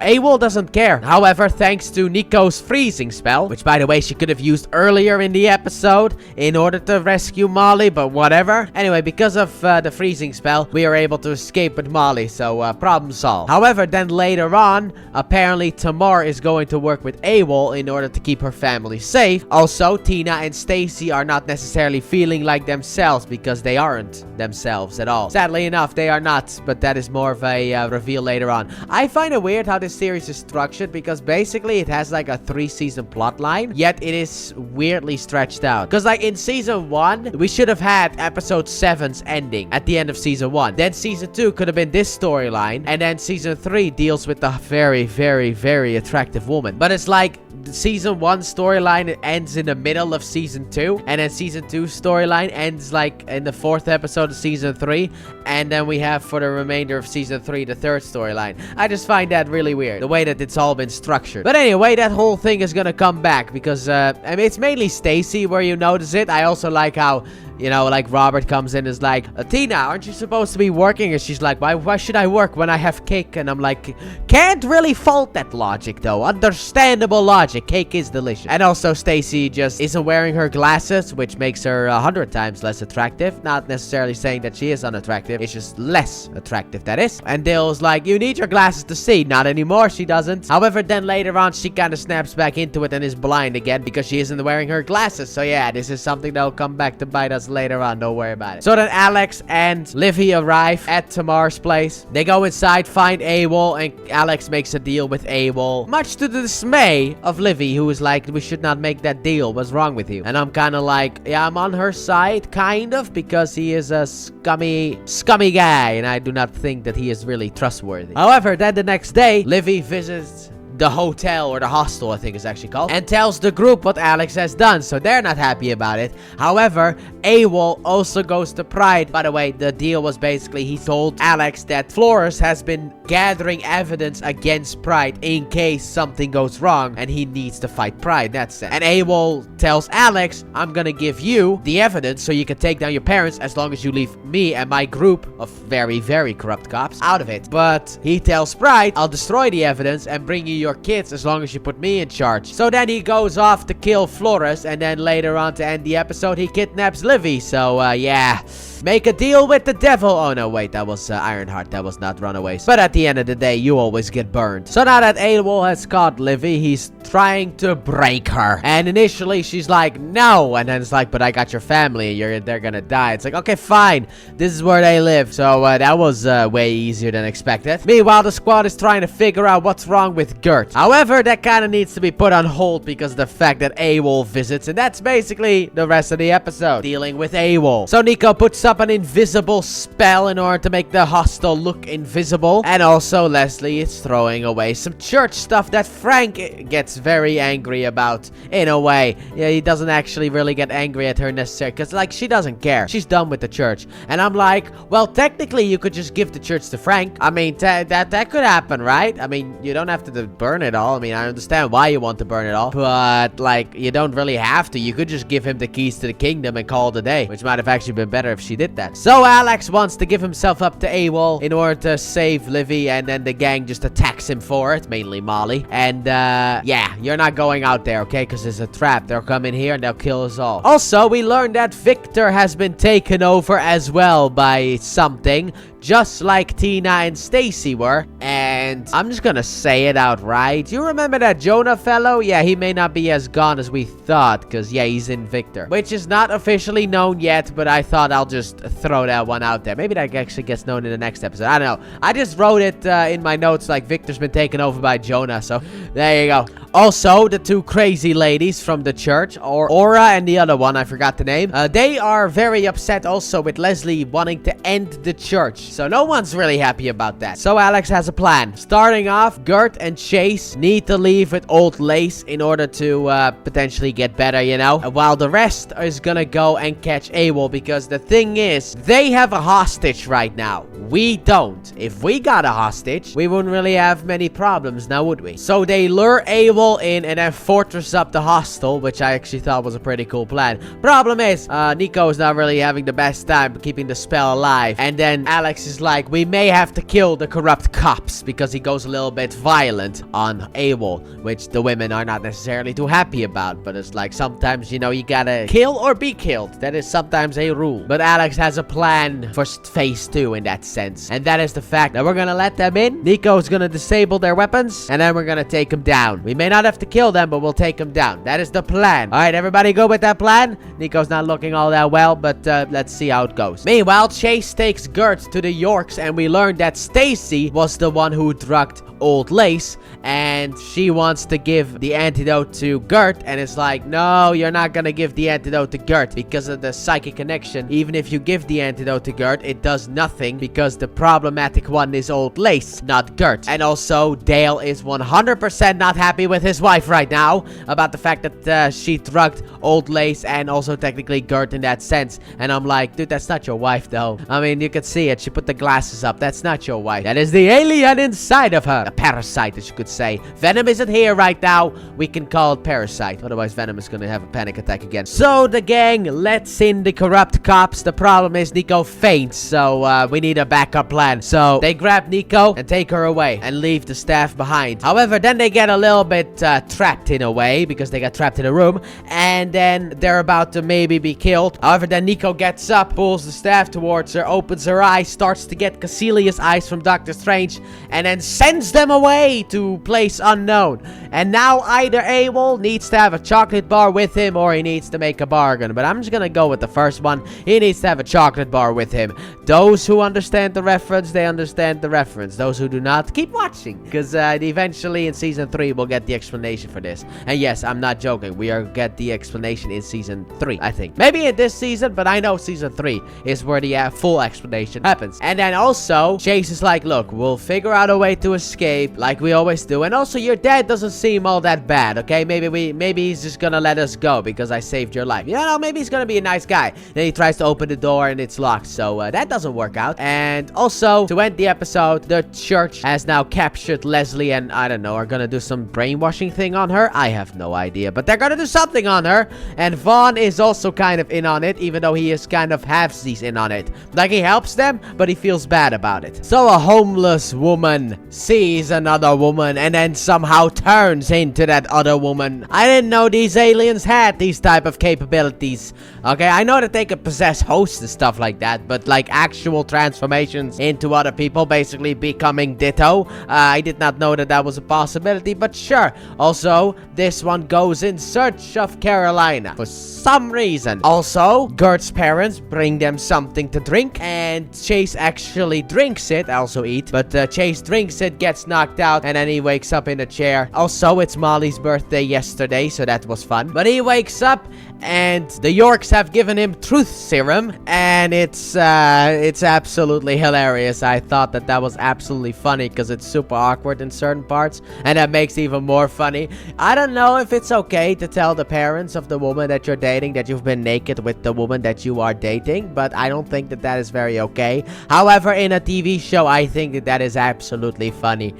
Speaker 1: AWOL doesn't care. However, thanks to Nico's freezing spell, which by the way she could have used earlier in the episode in order to rescue Molly, but whatever. Anyway, because of the freezing spell, we are able to escape with Molly, so problem solved. However, then later on, apparently Tamar is going to work with AWOL in order to keep her family safe. Also, Tina and Stacy are not necessarily feeling like themselves because they aren't themselves at all. Sadly enough, they are not, but that is more of a reveal later on. I find it weird how this series is structured because basically it has like a 3-season plot line, yet it is weirdly stretched out. Because like in season 1, we should have had episode 7's ending at the end of season 1. Then season 2 could have been this storyline, and then season 3 deals with the very, very, very attractive woman. But it's like the season 1 storyline ends in the middle of season 2, and then season 2 storyline ends like in the 4th episode of season 3, and then we have for the remainder of season 3 the 3rd storyline. I just find that really weird, the way that it's all been structured. But anyway, that whole thing is gonna come back because I mean, it's mainly Stacy where you notice it. I also like how, you know, like Robert comes in and is like, Tina, aren't you supposed to be working? And she's like, why should I work when I have cake? And I'm like, can't really fault that logic though. Understandable logic. Cake is delicious. And also Stacy just isn't wearing her glasses, which makes her 100 times less attractive. Not necessarily saying that she is unattractive. It's just less attractive, that is. And Dale's like, you need your glasses to see. Not anymore, she doesn't. However, then later on, she kind of snaps back into it and is blind again because she isn't wearing her glasses. So yeah, this is something that'll come back to bite us later on. Don't worry about it. So then Alex and Livy arrive at Tamar's place. They go inside, find AWOL, and Alex makes a deal with AWOL, much to the dismay of Livy, who is like, we should not make that deal. What's wrong with you? And I'm kind of like, yeah, I'm on her side, kind of, because he is a scummy guy, and I do not think that he is really trustworthy. However, then the next day, Livy visits the hotel, or the hostel I think it's actually called, and tells the group what Alex has done, so they're not happy about it. However, AWOL also goes to Pride. By the way, the deal was basically he told Alex that Flores has been gathering evidence against Pride in case something goes wrong and he needs to fight Pride. That's it. And AWOL tells Alex, I'm gonna give you the evidence so you can take down your parents as long as you leave me and my group of very, very corrupt cops out of it. But he tells Pride, I'll destroy the evidence and bring you your kids as long as you put me in charge. So then he goes off to kill Flores, and then later on to end the episode he kidnaps Livy. So yeah, make a deal with the devil. Oh no, wait, that was Ironheart. That was not Runaways. But at the end of the day, you always get burned. So now that AWOL has caught Livy, he's trying to break her. And initially she's like, no. And then it's like, but I got your family. They're gonna die. It's like, okay, fine. This is where they live. So that was way easier than expected. Meanwhile, the squad is trying to figure out what's wrong with Gert. However, that kind of needs to be put on hold because of the fact that AWOL visits. And that's basically the rest of the episode, dealing with AWOL. So Nico puts up an invisible spell in order to make the hostel look invisible. And also Leslie is throwing away some church stuff that Frank gets very angry about, in a way. Yeah, he doesn't actually really get angry at her necessarily because, like, she doesn't care. She's done with the church. And I'm like, well, technically you could just give the church to Frank. I mean, that could happen, right? I mean, you don't have to burn it all. I mean, I understand why you want to burn it all, but like, you don't really have to. You could just give him the keys to the kingdom and call it a day, which might have actually been better if she did that. So Alex wants to give himself up to AWOL in order to save Livy, and then the gang just attacks him for it, mainly Molly. And yeah, you're not going out there, okay? Because it's a trap. They'll come in here and they'll kill us all. Also, we learned that Victor has been taken over as well by something, just like Tina and Stacy were. And I'm just gonna say it outright. You remember that Jonah fellow? Yeah, he may not be as gone as we thought, because yeah, he's in Victor, which is not officially known yet, but I thought I'll just throw that one out there. Maybe that actually gets known in the next episode. I don't know. I just wrote it in my notes like Victor's been taken over by Jonah, so there you go. Also, the two crazy ladies from the church, or Aura and the other one, I forgot the name, they are very upset also with Leslie wanting to end the church. So no one's really happy about that. So Alex has a plan. Starting off, Gert and Chase need to leave with old Lace in order to potentially get better, you know, while the rest is gonna go and catch AWOL, because the thing is, they have a hostage right now. We don't. If we got a hostage, we wouldn't really have many problems now, would we? So they lure AWOL in and then fortress up the hostel, which I actually thought was a pretty cool plan. Problem is, Nico is not really having the best time keeping the spell alive, and then Alex Alex is like, we may have to kill the corrupt cops because he goes a little bit violent on Abel, which the women are not necessarily too happy about. But it's like, sometimes, you know, you gotta kill or be killed. That is sometimes a rule. But Alex has a plan for phase 2 in that sense. And that is the fact that we're gonna let them in. Nico's gonna disable their weapons. And then we're gonna take them down. We may not have to kill them, but we'll take them down. That is the plan. Alright, everybody go with that plan? Nico's not looking all that well, but let's see how it goes. Meanwhile, Chase takes Gert to the Yorks, and we learned that Stacy was the one who drugged Old Lace, and she wants to give the antidote to Gert, and it's like, no, you're not gonna give the antidote to Gert because of the psychic connection. Even if you give the antidote to Gert, it does nothing because the problematic one is Old Lace, not Gert. And also, Dale is 100% not happy with his wife right now about the fact that she drugged Old Lace and also technically Gert in that sense. And I'm like, dude, that's not your wife though. I mean, you could see it. She put the glasses up. That's not your wife. That is the alien inside of her. A parasite, as you could say. Venom isn't here right now. We can call it Parasite. Otherwise, Venom is gonna have a panic attack again. So the gang lets in the corrupt cops. The problem is Nico faints, so we need a backup plan. So they grab Nico and take her away and leave the staff behind. However, then they get a little bit trapped in a way because they got trapped in a room, and then they're about to maybe be killed. However, then Nico gets up, pulls the staff towards her, opens her eyes, starts to get Caecilius eyes from Doctor Strange, and then sends them away to place unknown. And now either Abel needs to have a chocolate bar with him or he needs to make a bargain. But I'm just gonna go with the first one. He needs to have a chocolate bar with him. Those who understand the reference, they understand the reference. Those who do not, keep watching. Because eventually in Season 3, we'll get the explanation for this. And yes, I'm not joking. We are get the explanation in Season 3, I think. Maybe in this season, but I know Season 3 is where the full explanation happens. And then also, Chase is like, look, we'll figure out a way to escape like we always do. And also, your dad doesn't seem all that bad, okay? Maybe he's just gonna let us go because I saved your life. You know, maybe he's gonna be a nice guy. Then he tries to open the door and it's locked. So that doesn't work out. And also, to end the episode, the church has now captured Leslie and, I don't know, are gonna do some brainwashing thing on her. I have no idea, but they're gonna do something on her. And Vaughn is also kind of in on it, even though he is kind of halfsies in on it. Like, he helps them, but he feels bad about it. So a homeless woman sees another woman and then somehow turns into that other woman. I didn't know these aliens had these type of capabilities. Okay, I know that they could possess hosts and stuff like that, but like actual transformations into other people, basically becoming Ditto. I did not know that that was a possibility, but sure. Also, this one goes in search of Carolina for some reason. Also, Gert's parents bring them something to drink, and Chase actually drinks it, also eat, but Chase drinks it, gets knocked out, and then he wakes up in a chair. Also, it's Molly's birthday yesterday, so that was fun. But he wakes up, and the Yorks have given him truth serum, and it's absolutely hilarious. I thought that was absolutely funny because it's super awkward in certain parts, and that makes it even more funny. I don't know if it's okay to tell the parents of the woman that you're dating that you've been naked with the woman that you are dating, but I don't think that is very okay. However, in a TV show, I think that is absolutely funny.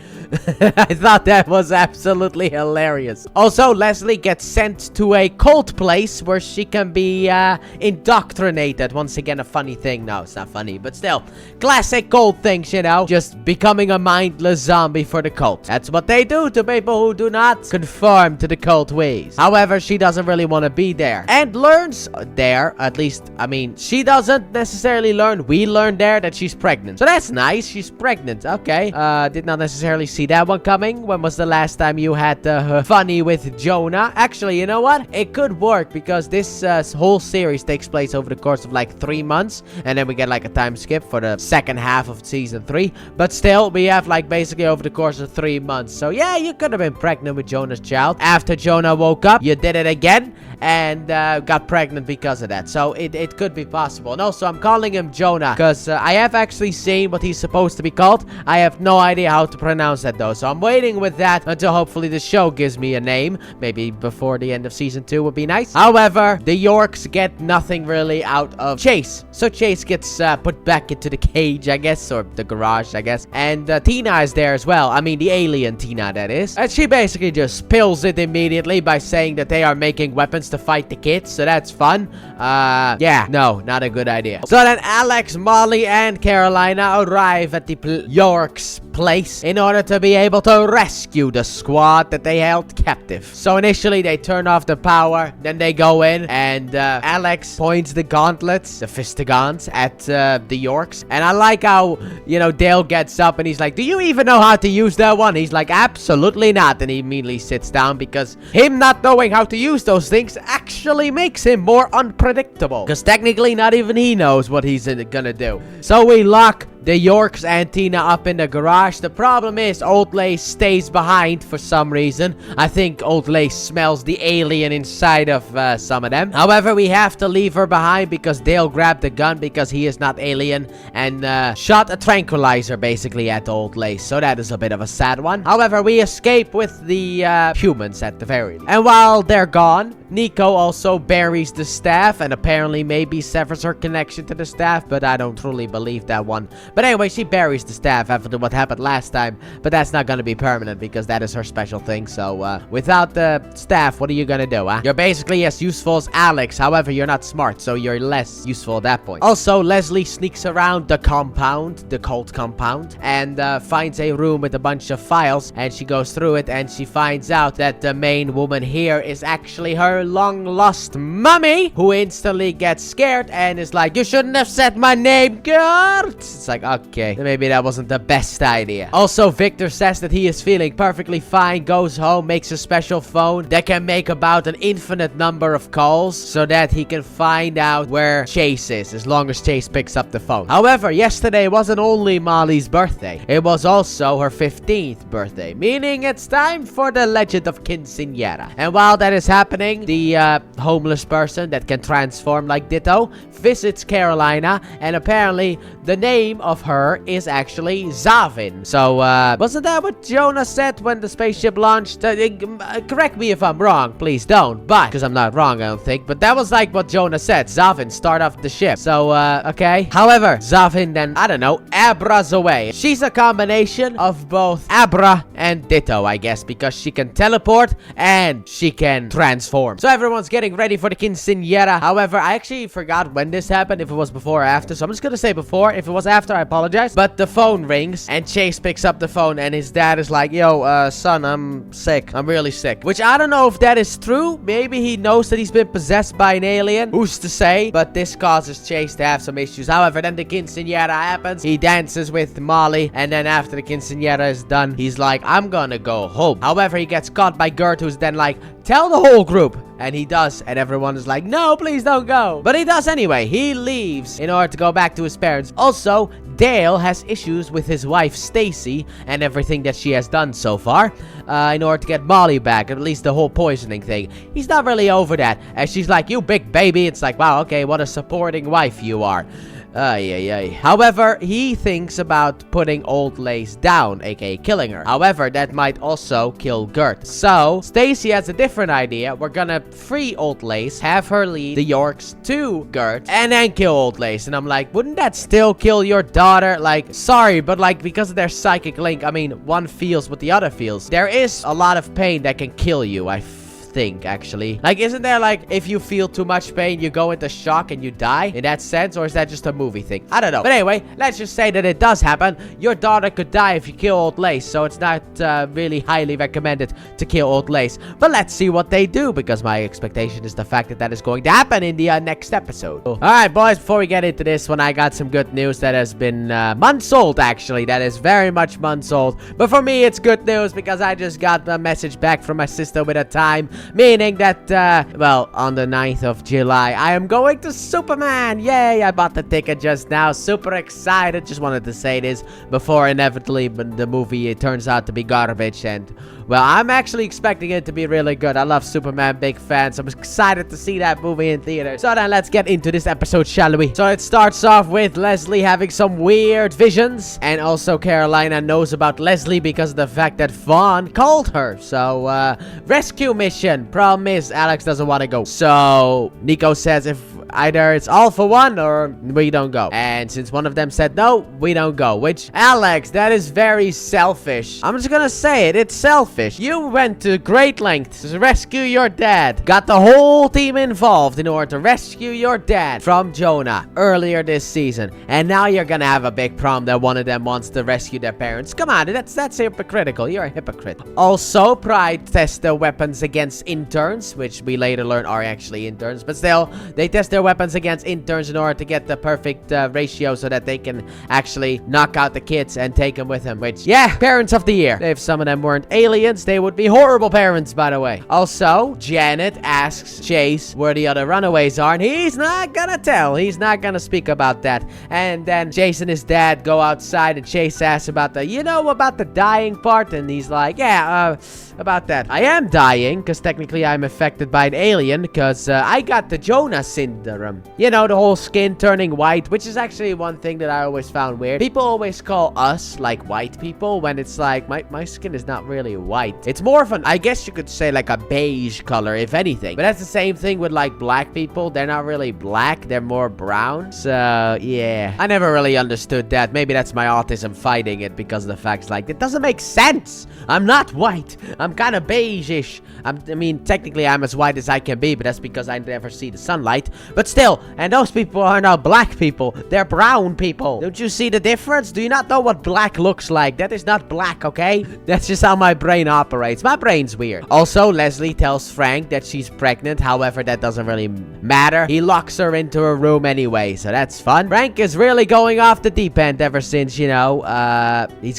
Speaker 1: I thought that was absolutely hilarious. Also, Leslie gets sent to a cult place where she can be indoctrinated. Once again, a funny thing. No, it's not funny, but still, classic cult things, you know, just becoming a mindless zombie for the cult. That's what they do to people who do not conform to the cult ways. However, she doesn't really want to be there and learns there, at least, I mean, she doesn't necessarily learn. We learned there that she's pregnant, so that's nice. She's pregnant. Okay, did not necessarily see that one coming. When was the last time you had funny with Jonah? Actually, you know what, it could work because this whole series takes place over the course of like 3 months, and then we get like a time skip for the second half of Season 3, but still, we have like basically over the course of 3 months. So yeah, you could have been pregnant with Jonah's child. After Jonah woke up, you did it again and got pregnant because of that. So it could be possible. And also, I'm calling him Jonah because I have actually seen what he's supposed to be called. I have no idea how to pronounce that though, so I'm waiting with that until hopefully the show gives me a name. Maybe before the end of Season 2 would be nice. However, the Yorks get nothing really out of Chase, so Chase gets put back into the cage, I guess, or the garage, I guess. And Tina is there as well. I mean, the alien Tina, that is. And she basically just spills it immediately by saying that they are making weapons to fight the kids, so that's fun. Yeah, no, not a good idea. So then Alex, Molly, and and Carolina arrive at the York's place in order to be able to rescue the squad that they held captive. So initially they turn off the power, then they go in, and Alex points the gauntlets, the fistigons, at the Yorks. And I like how, Dale gets up and he's like, do you even know how to use that one? He's like, absolutely not. And he immediately sits down because him not knowing how to use those things actually makes him more unpredictable. Because technically not even he knows what he's gonna do. So we lock the Yorks and Tina up in the garage. The problem is Old Lace stays behind for some reason. I think Old Lace smells the alien inside of some of them. However, we have to leave her behind because Dale grabbed the gun because he is not alien and shot a tranquilizer basically at Old Lace. So that is a bit of a sad one. However, we escape with the humans at the very end. And while they're gone, Nico also buries the staff and apparently maybe severs her connection to the staff, but I don't truly believe that one. But anyway, she buries the staff after what happened last time, but that's not gonna be permanent because that is her special thing. So without the staff, what are you gonna do, huh? You're basically as useful as Alex, however you're not smart, so you're less useful at that point. Also, Leslie sneaks around the compound, the cult compound, and finds a room with a bunch of files, and she goes through it and she finds out that the main woman here is actually her long lost mummy, who instantly gets scared and is like, you shouldn't have said my name, Gert. It's like, okay, maybe that wasn't the best idea. Also, Victor says that he is feeling perfectly fine, goes home, makes a special phone that can make about an infinite number of calls so that he can find out where Chase is, as long as Chase picks up the phone. However, yesterday wasn't only Molly's birthday, it was also her 15th birthday, meaning it's time for the legend of Quinceañera. And while that is happening, the homeless person that can transform like Ditto visits Carolina, and apparently the name of her is actually Zavin. So, wasn't that what Jonah said when the spaceship launched? Correct me if I'm wrong, please don't, but, because I'm not wrong, I don't think, but that was like what Jonah said, Zavin, start off the ship. So, okay. However, Zavin then, I don't know, Abra's away. She's a combination of both Abra and Ditto, I guess, because she can teleport and she can transform. So everyone's getting ready for the Quinceañera. However, I actually forgot when this happened, if it was before or after, so I'm just gonna say before. If it was after, I apologize. But the phone rings, and Chase picks up the phone, and his dad is like, yo, son, I'm sick. I'm really sick. Which I don't know if that is true. Maybe he knows that he's been possessed by an alien. Who's to say? But this causes Chase to have some issues. However, then the Quinceañera happens. He dances with Molly, and then after the Quinceañera is done, he's like, I'm gonna go home. However, he gets caught by Gert, who's then like, tell the whole group. And he does, and everyone is like, no, please don't go. But he does anyway. He leaves in order to go back to his parents. Also, Dale has issues with his wife Stacy and everything that she has done so far in order to get Molly back, at least the whole poisoning thing. He's not really over that, and she's like, you big baby. It's like, wow, okay, what a supporting wife you are. However, he thinks about putting Old Lace down, aka killing her. However, that might also kill Gert. So, Stacy has a different idea. We're gonna free Old Lace, have her lead the Yorks to Gert, and then kill Old Lace. And I'm like, wouldn't that still kill your daughter? Like, sorry, but like, because of their psychic link, I mean, one feels what the other feels. There is a lot of pain that can kill you, I think, actually. Like, isn't there like, if you feel too much pain, you go into shock and you die in that sense, or is that just a movie thing? I don't know. But anyway, let's just say that it does happen. Your daughter could die if you kill Old Lace, so it's not really highly recommended to kill Old Lace. But let's see what they do, because my expectation is the fact that that is going to happen in the next episode. Alright, boys, before we get into this one, I got some good news that has been months old, actually. That is very much months old. But for me, it's good news because I just got a message back from my sister with a time, meaning that, well, on the 9th of July, I am going to Superman. Yay, I bought the ticket just now. Super excited. Just wanted to say this before inevitably the movie, it turns out to be garbage. And, well, I'm actually expecting it to be really good. I love Superman, big fan, so I'm excited to see that movie in theater. So then let's get into this episode, shall we? So it starts off with Leslie having some weird visions, and also Carolina knows about Leslie because of the fact that Vaughn called her. So, rescue mission. Problem is, Alex doesn't want to go. So, Nico says if either it's all for one or we don't go. And since one of them said no, we don't go. Which, Alex, that is very selfish. I'm just gonna say it. It's selfish. You went to great lengths to rescue your dad. Got the whole team involved in order to rescue your dad from Jonah earlier this season. And now you're gonna have a big problem that one of them wants to rescue their parents. Come on, that's hypocritical. You're a hypocrite. Also, Pride tests their weapons against interns, which we later learn are actually interns. But still, they test their weapons against interns in order to get the perfect ratio so that they can actually knock out the kids and take them with them. Which, yeah, parents of the year. If some of them weren't aliens, they would be horrible parents, by the way. Also, Janet asks Chase where the other runaways are, and he's not gonna tell. He's not gonna speak about that. And then Chase and his dad go outside, and Chase asks about the dying part, and he's like, yeah, about that. I am dying, because technically I'm affected by an alien, because I got the Jonah syndrome. You know, the whole skin turning white, which is actually one thing that I always found weird. People always call us, like, white people, when it's like, my skin is not really white. It's more of an, I guess you could say, like a beige color, if anything. But that's the same thing with, like, black people. They're not really black. They're more brown. So, yeah. I never really understood that. Maybe that's my autism fighting it because of the facts, like, it doesn't make sense. I'm not white. I'm kind of beige-ish. I mean, technically, I'm as white as I can be, but that's because I never see the sunlight. But still, and those people are not black people. They're brown people. Don't you see the difference? Do you not know what black looks like? That is not black, okay? That's just how my brain operates. My brain's weird. Also, Leslie tells Frank that she's pregnant. However, that doesn't really matter. He locks her into a room anyway, so that's fun. Frank is really going off the deep end ever since, he's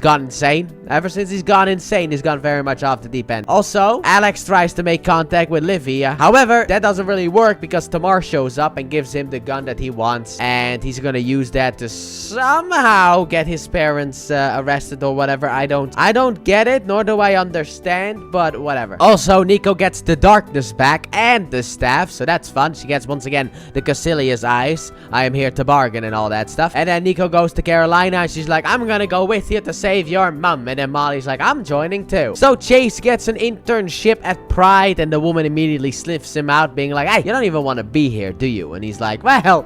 Speaker 1: gone insane. Ever since he's gone insane, he's gone very much off the deep end. Also, Alex tries to make contact with Livia. However, that doesn't really work because Tamar shows up and gives him the gun that he wants. And he's gonna use that to somehow get his parents arrested or whatever. I don't get it, nor do I understand, but whatever. Also, Nico gets the darkness back and the staff, so that's fun. She gets, once again, the Cassilia's eyes. I am here to bargain and all that stuff. And then Nico goes to Carolina and she's like, I'm gonna go with you to save your mom. And then Molly's like, I'm joining too. So Chase gets an internship at Pride and the woman immediately sniffs him out, being like, hey, you don't even want to be here, do you? And he's like, well,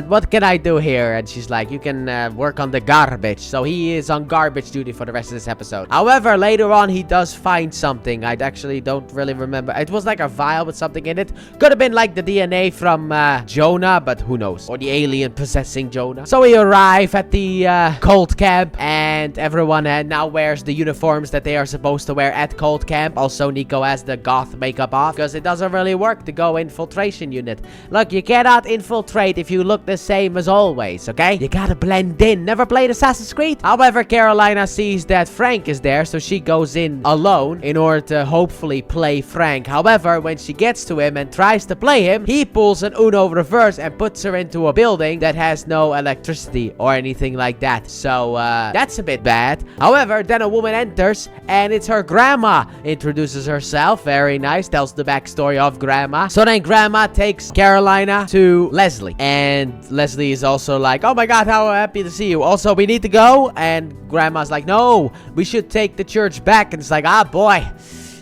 Speaker 1: what can I do here? And she's like, you can work on the garbage. So he is on garbage duty for the rest of this episode. However, later on, he does find something. I actually don't really remember. It was like a vial with something in it. Could have been like the DNA from Jonah, but who knows? Or the alien possessing Jonah. So we arrive at the cult camp and everyone now wears the uniforms that they are supposed to wear at cult camp. Also, Nico has the goth makeup off because it doesn't really work to go infiltration unit. Look, you cannot infiltrate if you look the same as always, okay? You gotta blend in. Never played Assassin's Creed? However, Carolina sees that Frank is there, so she goes in alone in order to hopefully play Frank. However, when she gets to him and tries to play him, he pulls an Uno reverse and puts her into a building that has no electricity or anything like that. So, that's a bit bad. However, then a woman enters and it's her grandma. Introduces herself. Very nice. Tells the backstory of grandma. So then grandma takes Carolina to Leslie. And Leslie is also like, oh my god, how happy to see you. Also, we need to go. And grandma's like, no, we should take the church back. And it's like, ah, boy.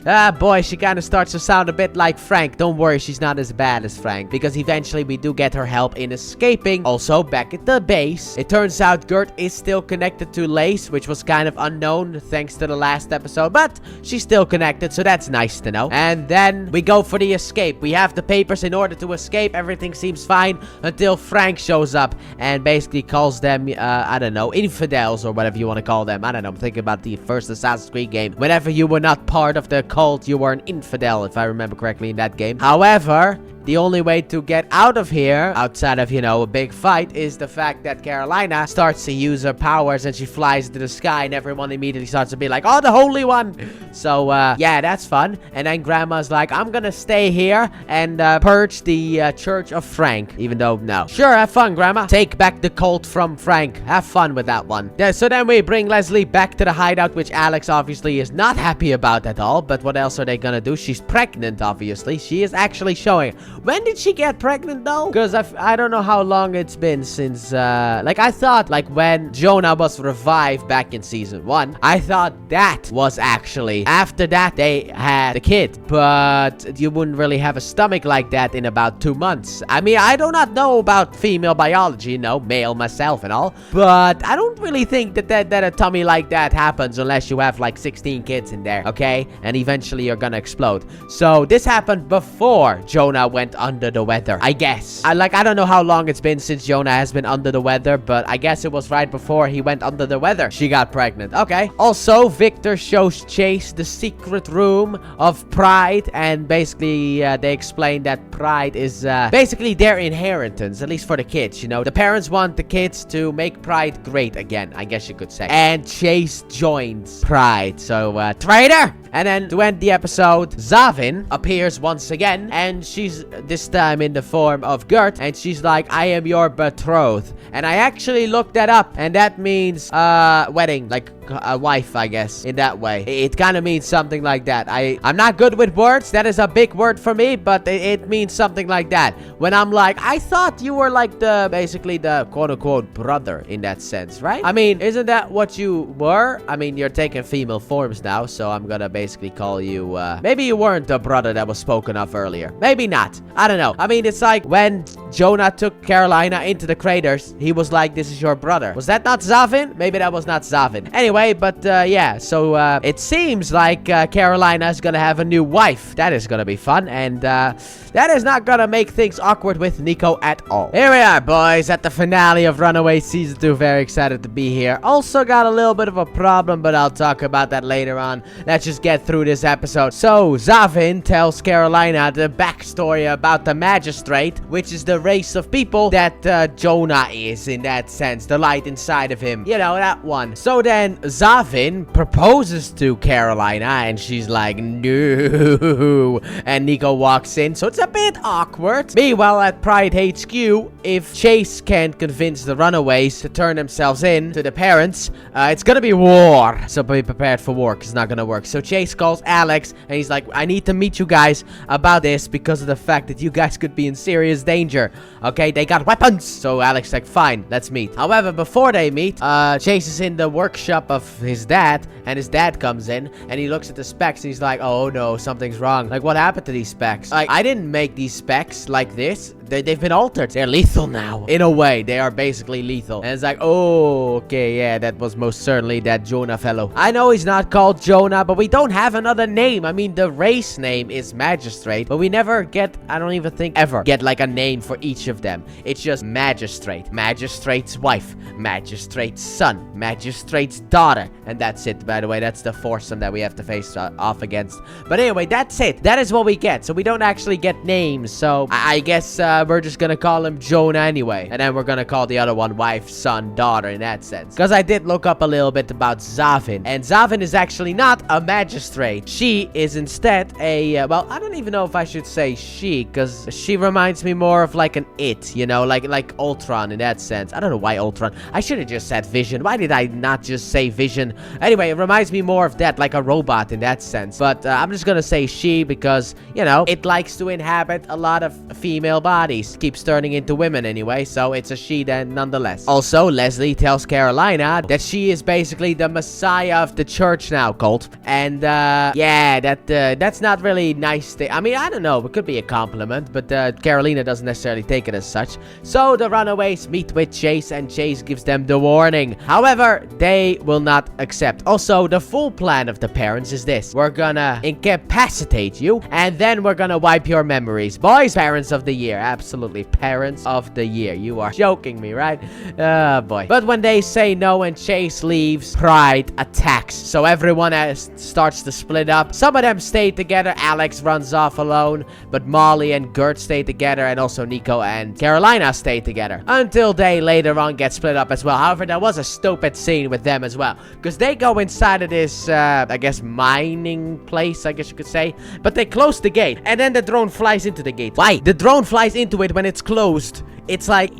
Speaker 1: Ah, boy, she kind of starts to sound a bit like Frank. Don't worry, she's not as bad as Frank, because eventually we do get her help in escaping. Also, back at the base, it turns out Gert is still connected to Lace, which was kind of unknown thanks to the last episode, but she's still connected, so that's nice to know. And then we go for the escape. We have the papers in order to escape. Everything seems fine until Frank shows up and basically calls them, I don't know, infidels or whatever you want to call them. I don't know, I'm thinking about the first Assassin's Creed game. Whenever you were not part of the cult, you were an infidel, if I remember correctly, in that game. However, the only way to get out of here, outside of, a big fight, is the fact that Carolina starts to use her powers and she flies into the sky and everyone immediately starts to be like, oh, the Holy One! So, yeah, that's fun. And then Grandma's like, I'm gonna stay here and purge the Church of Frank. Even though, no. Sure, have fun, Grandma. Take back the cult from Frank. Have fun with that one. Yeah, so then we bring Leslie back to the hideout, which Alex obviously is not happy about at all. But what else are they gonna do? She's pregnant, obviously. She is actually showing. When did she get pregnant though? Because I don't know how long it's been since, like I thought like when Jonah was revived back in season 1, I thought that was actually after that they had the kid. But you wouldn't really have a stomach like that in about 2 months. I mean, I do not know about female biology, male myself and all, but I don't really think that a tummy like that happens unless you have like 16 kids in there, okay? And eventually you're gonna explode. So this happened before Jonah went under the weather, I guess. I don't know how long it's been since Jonah has been under the weather, but I guess it was right before he went under the weather. She got pregnant. Okay. Also, Victor shows Chase the secret room of pride, and basically they explain that pride is basically their inheritance, at least for the kids, The parents want the kids to make pride great again, I guess you could say. And Chase joins pride. So, traitor! And then to end the episode, Zavin appears once again, and she's this time in the form of Gert, and she's like, I am your betrothed. And I actually looked that up, and that means wedding, like a wife, I guess, in that way. It kind of means something like that. I'm not good with words. That is a big word for me, but it means something like that. When I'm like, I thought you were like basically the quote-unquote brother in that sense, right? I mean, isn't that what you were? I mean, you're taking female forms now, so I'm gonna basically call you, maybe you weren't the brother that was spoken of earlier. Maybe not. I don't know. I mean, it's like when Jonah took Carolina into the craters, he was like, this is your brother. Was that not Zavin? Maybe that was not Zavin. Anyway, but yeah, so it seems like Carolina is gonna have a new wife. That is gonna be fun, and that is not gonna make things awkward with Nico at all. Here we are, boys, at the finale of Runaways Season 2. Very excited to be here. Also got a little bit of a problem, but I'll talk about that later on. Let's just get through this episode. So, Zavin tells Carolina the backstory about the magistrate, which is the race of people that Jonah is, in that sense. The light inside of him. That one. So then, Zavin proposes to Carolina, and she's like, no. And Nico walks in, so it's a bit awkward. Meanwhile, at Pride HQ, if Chase can't convince the Runaways to turn themselves in to the parents, it's gonna be war. So be prepared for war, because it's not gonna work. So Chase calls Alex, and he's like, I need to meet you guys about this because of the fact that you guys could be in serious danger. Okay, they got weapons. So Alex like, fine, let's meet. However, before they meet, Chase is in the workshop of his dad, and his dad comes in, and he looks at the specs, and he's like, oh no, something's wrong. Like, what happened to these specs? Like, I didn't make these specs like this. They've been altered. They're lethal now. In a way, they are basically lethal. And it's like, oh, okay, yeah, that was most certainly that Jonah fellow. I know he's not called Jonah, but we don't have another name. I mean, the race name is Magistrate, but we never get, I don't even think ever, get like a name for each of them. It's just Magistrate, Magistrate's wife, Magistrate's son, Magistrate's daughter, and that's it. By the way, that's the foursome that we have to face off against. But anyway, that's it. That is what we get. So we don't actually get names. So I guess we're just gonna call him Jonah anyway, and then we're gonna call the other one wife, son, daughter in that sense. Because I did look up a little bit about Zavin, and Zavin is actually not a magistrate. She is instead a well, I don't even know if I should say she, because she reminds me more of like an it, like Ultron in that sense. I don't know why Ultron. I should have just said Vision. Why did I not just say Vision? Anyway, it reminds me more of that, like a robot in that sense. But I'm just gonna say she because, it likes to inhabit a lot of female bodies. Keeps turning into women anyway, so it's a she then nonetheless. Also, Leslie tells Carolina that she is basically the messiah of the church now, Colt. And yeah, that's not really nice. I mean, I don't know. It could be a compliment, but Carolina doesn't necessarily take it as such. So the Runaways meet with Chase, and Chase gives them the warning. However, they will not accept. Also, the full plan of the parents is this. We're gonna incapacitate you, and then we're gonna wipe your memories. Boys, parents of the year. Absolutely, parents of the year. You are joking me, right? Oh boy. But when they say no and Chase leaves, Pride attacks. So everyone starts to split up. Some of them stay together. Alex runs off alone, but Molly and Gert stay together, and also Nico and Carolina stay together until they later on get split up as well. However, there was a stupid scene with them as well, because they go inside of this I guess mining place, I guess you could say, but they close the gate, and then the drone flies into the gate. Why? The drone flies into it when it's closed. it's like,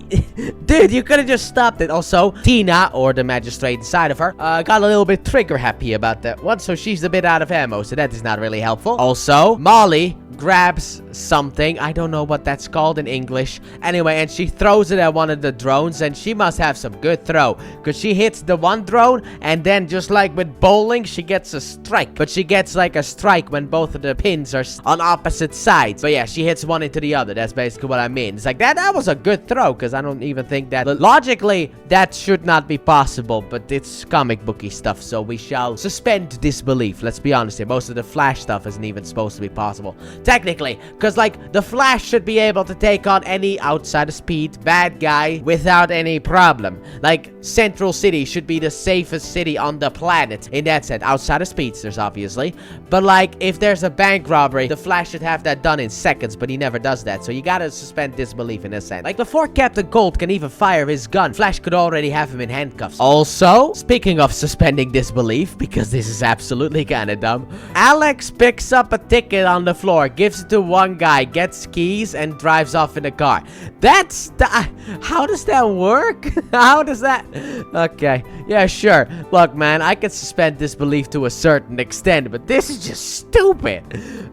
Speaker 1: dude, you could have just stopped it. Also, Tina, or the magistrate inside of her, got a little bit trigger happy about that one, so she's a bit out of ammo, so that is not really helpful. Also, Molly grabs something. I don't know what that's called in English. Anyway, and she throws it at one of the drones, and she must have some good throw, because she hits the one drone, and then just like with bowling, she gets a strike. But she gets like a strike when both of the pins are on opposite sides. But yeah, she hits one into the other. That's basically what I mean. It's like, that was a good throw, because I don't even think that... Logically, that should not be possible, but it's comic booky stuff, so we shall suspend disbelief. Let's be honest here. Most of the Flash stuff isn't even supposed to be possible. Technically, because like the Flash should be able to take on any outside of speed bad guy without any problem. Like Central City should be the safest city on the planet in that sense, outside of speedsters obviously. But like if there's a bank robbery, the Flash should have that done in seconds, but he never does that. So you gotta suspend disbelief in a sense. Like before Captain Cold can even fire his gun, Flash could already have him in handcuffs. Also, speaking of suspending disbelief, because this is absolutely kind of dumb, Alex picks up a ticket on the floor, gives it to one guy, gets keys, and drives off in a car. That's the... how does that work? How does that... Okay, yeah, sure. Look, man, I can suspend disbelief to a certain extent, but this is just stupid.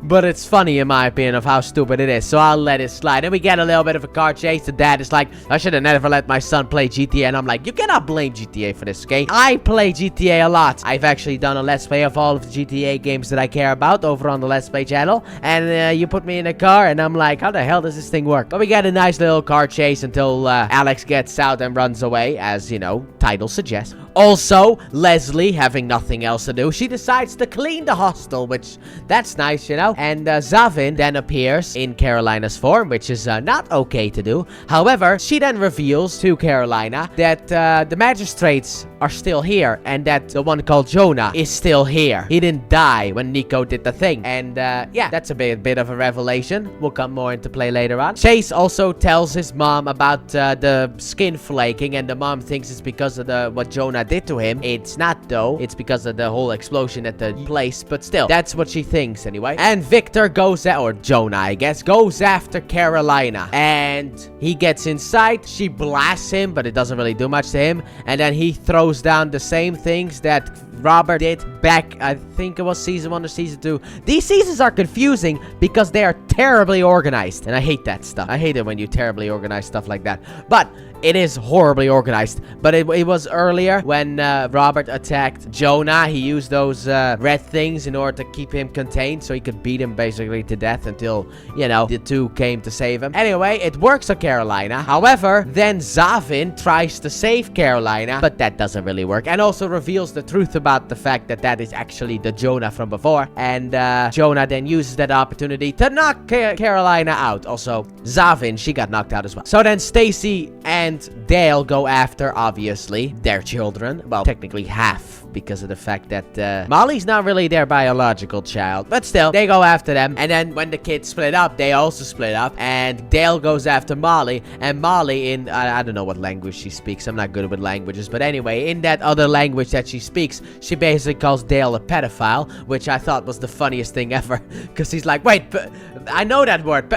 Speaker 1: But it's funny, in my opinion, of how stupid it is, so I'll let it slide. And we get a little bit of a car chase. The dad is like, I should have never let my son play GTA, and I'm like, you cannot blame GTA for this, okay? I play GTA a lot. I've actually done a Let's Play of all of the GTA games that I care about over on the Let's Play channel, and you put me in a car, and I'm like, how the hell does this thing work? But we get a nice little car chase until Alex gets out and runs away, as, you know, title suggests. Also, Leslie, having nothing else to do, she decides to clean the hostel, which, that's nice, you know? And Zavin then appears in Carolina's form, which is not okay to do. However, she then reveals to Carolina that the magistrates are still here, and that the one called Jonah is still here. He didn't die when Nico did the thing. And yeah, that's a bit of a revelation. We'll come more into play later on. Chase also tells his mom about the skin flaking, and the mom thinks it's because of what Jonah did to him. It's not, though. It's because of the whole explosion at the place, but still, that's what she thinks anyway. And Victor goes or Jonah, I guess, goes after Carolina, and he gets inside. She blasts him, but it doesn't really do much to him, and then he throws down the same things that Robert did back, I think it was season 1 or season 2. These seasons are confusing because they are terribly organized, and I hate that stuff. I hate it when you terribly organize stuff like that, but it is horribly organized. But it was earlier when Robert attacked Jonah. He used those red things in order to keep him contained, so he could beat him basically to death until, you know, the two came to save him. Anyway, it works on Carolina. However, then Zavin tries to save Carolina, but that doesn't really work, and also reveals the truth about the fact that that is actually the Jonah from before. And Jonah then uses that opportunity to knock Carolina out. Also, Zavin, she got knocked out as well. So then Stacy and Dale go after, obviously, their children. Well, technically half, because of the fact that Molly's not really their biological child, but still, they go after them. And then when the kids split up, they also split up, and Dale goes after Molly, and Molly in I don't know what language she speaks. I'm not good with languages, but anyway, in that other language that she speaks, she basically calls Dale a pedophile, which I thought was the funniest thing ever, because he's like, wait, I know that word.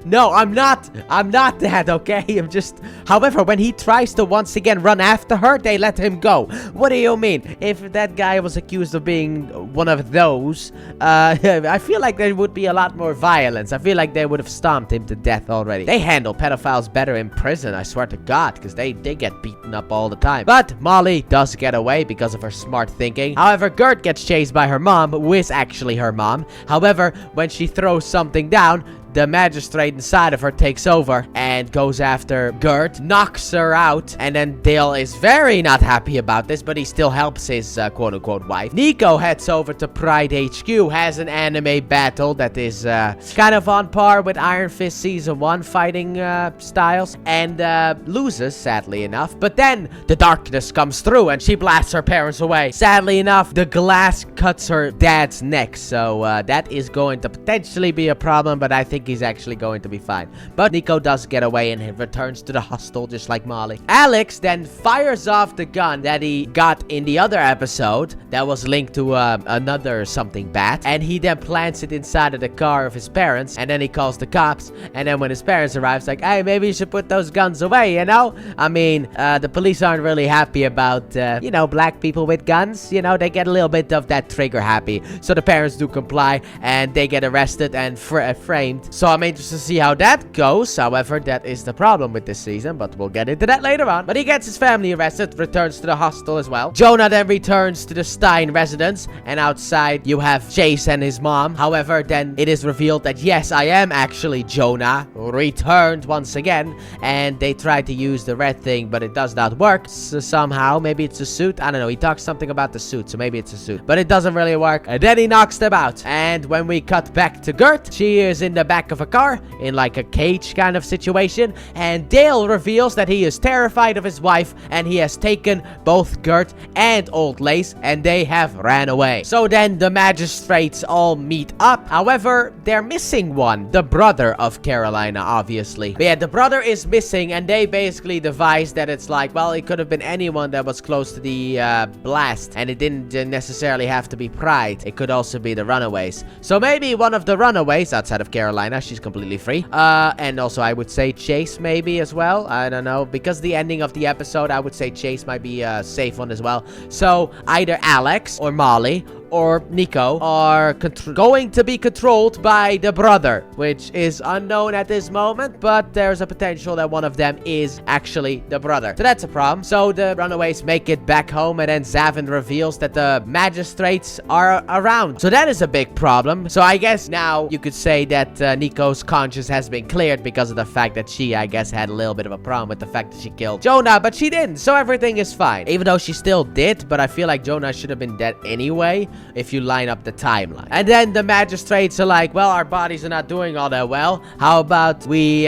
Speaker 1: No, I'm not that, okay? I'm just... However, when he tries to once again run after her, they let him go. What do you mean? If that guy was accused of being one of those, I feel like there would be a lot more violence. I feel like they would have stomped him to death already. They handle pedophiles better in prison, I swear to God, because they get beaten up all the time. But Molly does get away because of her smart thinking. However, Gert gets chased by her mom, who is actually her mom. However, when she throws something down, the magistrate inside of her takes over and goes after Gert, knocks her out, and then Dale is very not happy about this, but he still helps his quote-unquote wife. Nico heads over to Pride HQ, has an anime battle that is kind of on par with Iron Fist Season 1 fighting styles, and loses, sadly enough. But then the darkness comes through, and she blasts her parents away. Sadly enough, the glass cuts her dad's neck, so that is going to potentially be a problem, but I think think he's actually going to be fine. But Nico does get away and he returns to the hostel just like Molly. Alex then fires off the gun that he got in the other episode that was linked to another something bad, and he then plants it inside of the car of his parents, and then he calls the cops, and then when his parents arrive, it's like, hey, maybe you should put those guns away, you know? I mean, the police aren't really happy about, you know, black people with guns, you know? They get a little bit of that trigger happy, so the parents do comply, and they get arrested and framed. So I'm interested to see how that goes. However, that is the problem with this season, but we'll get into that later on. But he gets his family arrested, returns to the hostel as well. Jonah then returns to the Stein residence, and outside you have Chase and his mom. However, then it is revealed that yes, I am actually Jonah, returned once again, and they try to use the red thing, but it does not work. So somehow, maybe it's a suit. I don't know. He talks something about the suit, so maybe it's a suit, but it doesn't really work. And then he knocks them out. And when we cut back to Gert, she is in the back of a car in like a cage kind of situation, and Dale reveals that he is terrified of his wife, and he has taken both Gert and Old Lace, and they have ran away. So then the magistrates all meet up. However, they're missing one, the brother of Carolina, obviously. But yeah, the brother is missing, and they basically devised that it's like, well, it could have been anyone that was close to the blast, and it didn't necessarily have to be Pride. It could also be the Runaways. So maybe one of the Runaways outside of Carolina, she's completely free. And also I would say Chase maybe as well. I don't know, because the ending of the episode, I would say Chase might be a safe one as well. So either Alex or Molly or Nico are going to be controlled by the brother, which is unknown at this moment, but there's a potential that one of them is actually the brother. So that's a problem. So the Runaways make it back home, and then Zavin reveals that the magistrates are around. So that is a big problem. So I guess now you could say that Nico's conscience has been cleared because of the fact that she, I guess, had a little bit of a problem with the fact that she killed Jonah, but she didn't. So everything is fine. Even though she still did, but I feel like Jonah should have been dead anyway, if you line up the timeline. And then the magistrates are like, well, our bodies are not doing all that well. How about we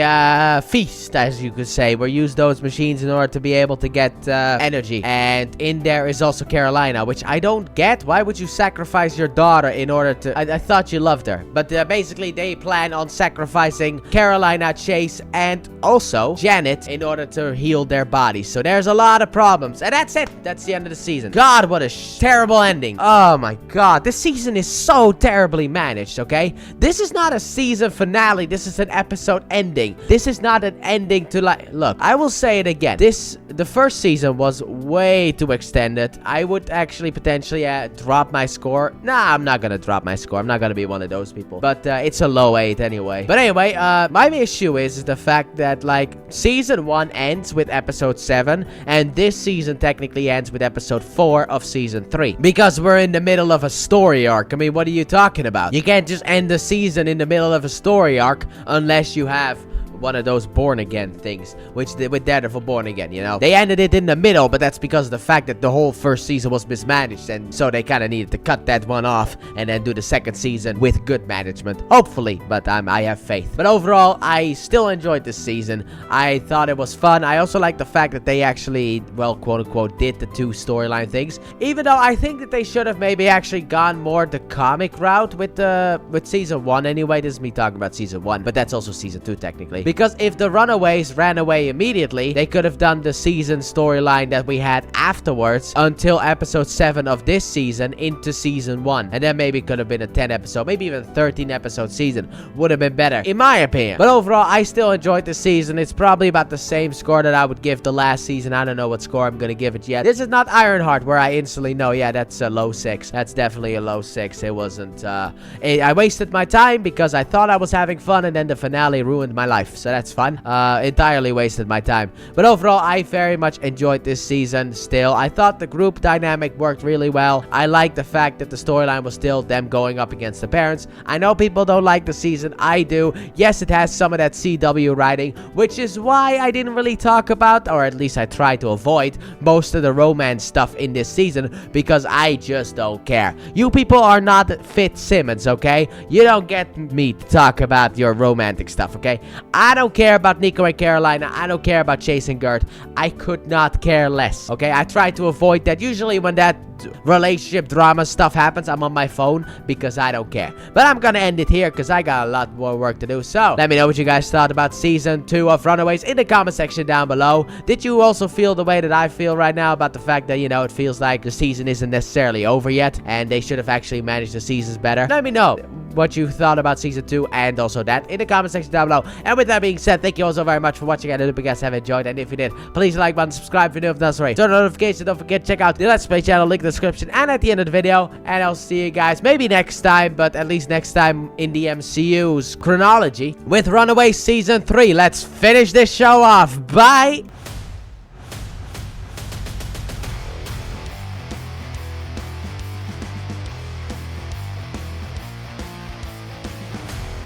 Speaker 1: feast, as you could say. We'll use those machines in order to be able to get energy. And in there is also Carolina, which I don't get. Why would you sacrifice your daughter in order to... I thought you loved her. But basically, they plan on sacrificing Carolina, Chase, and also Janet in order to heal their bodies. So there's a lot of problems. And that's it. That's the end of the season. God, what a terrible ending. Oh my God, this season is so terribly managed, okay? This is not a season finale. This is an episode ending. This is not an ending to like... Look, I will say it again. The first season was way too extended. I would actually potentially drop my score. Nah, I'm not gonna drop my score. I'm not gonna be one of those people. But it's a low 8 anyway. But anyway, my issue is the fact that, like, season 1 ends with episode 7, and this season technically ends with episode 4 of season 3. Because we're in the middle of a story arc. I mean, what are you talking about? You can't just end the season in the middle of a story arc unless you have one of those born again things, which with Daredevil Born Again, you know, they ended it in the middle, but that's because of the fact that the whole first season was mismanaged, and so they kind of needed to cut that one off and then do the second season with good management, hopefully. But I have faith. But overall, I still enjoyed this season. I thought it was fun. I also like the fact that they actually, well, quote unquote, did the 2 storyline things, even though I think that they should have maybe actually gone more the comic route with season 1 anyway. This is me talking about season 1, but that's also season 2 technically. Because if the Runaways ran away immediately, they could have done the season storyline that we had afterwards until episode 7 of this season into season 1. And then maybe it could have been a 10 episode, maybe even 13 episode season. Would have been better, in my opinion. But overall, I still enjoyed the season. It's probably about the same score that I would give the last season. I don't know what score I'm gonna give it yet. This is not Ironheart, where I instantly know, yeah, that's a low 6. That's definitely a low 6. It wasn't, I wasted my time because I thought I was having fun, and then the finale ruined my life. So that's fun. Entirely wasted my time. But overall, I very much enjoyed this season still. I thought the group dynamic worked really well. I like the fact that the storyline was still them going up against the parents. I know people don't like the season. I do. Yes, it has some of that CW writing, which is why I didn't really talk about, or at least I tried to avoid, most of the romance stuff in this season, because I just don't care. You people are not Fitzsimmons, okay? You don't get me to talk about your romantic stuff, okay? I don't care about Nico and Carolina. I don't care about Chase and Gert. I could not care less, okay? I try to avoid that. Usually when that relationship drama stuff happens, I'm on my phone because I don't care. But I'm gonna end it here because I got a lot more work to do. So let me know what you guys thought about season 2 of Runaways in the comment section down below. Did you also feel the way that I feel right now about the fact that, you know, it feels like the season isn't necessarily over yet and they should have actually managed the seasons better? Let me know what you thought about season 2 and also that in the comment section down below. And with that being said, thank you all so very much for watching. I hope you guys have enjoyed, and if you did, please like button, subscribe if you're new, if not already, turn on notifications. Don't forget to check out the Let's Play channel, link in the description and at the end of the video. And I'll see you guys maybe next time, but at least next time in the MCU's chronology with Runaways season 3. Let's finish this show off. Bye.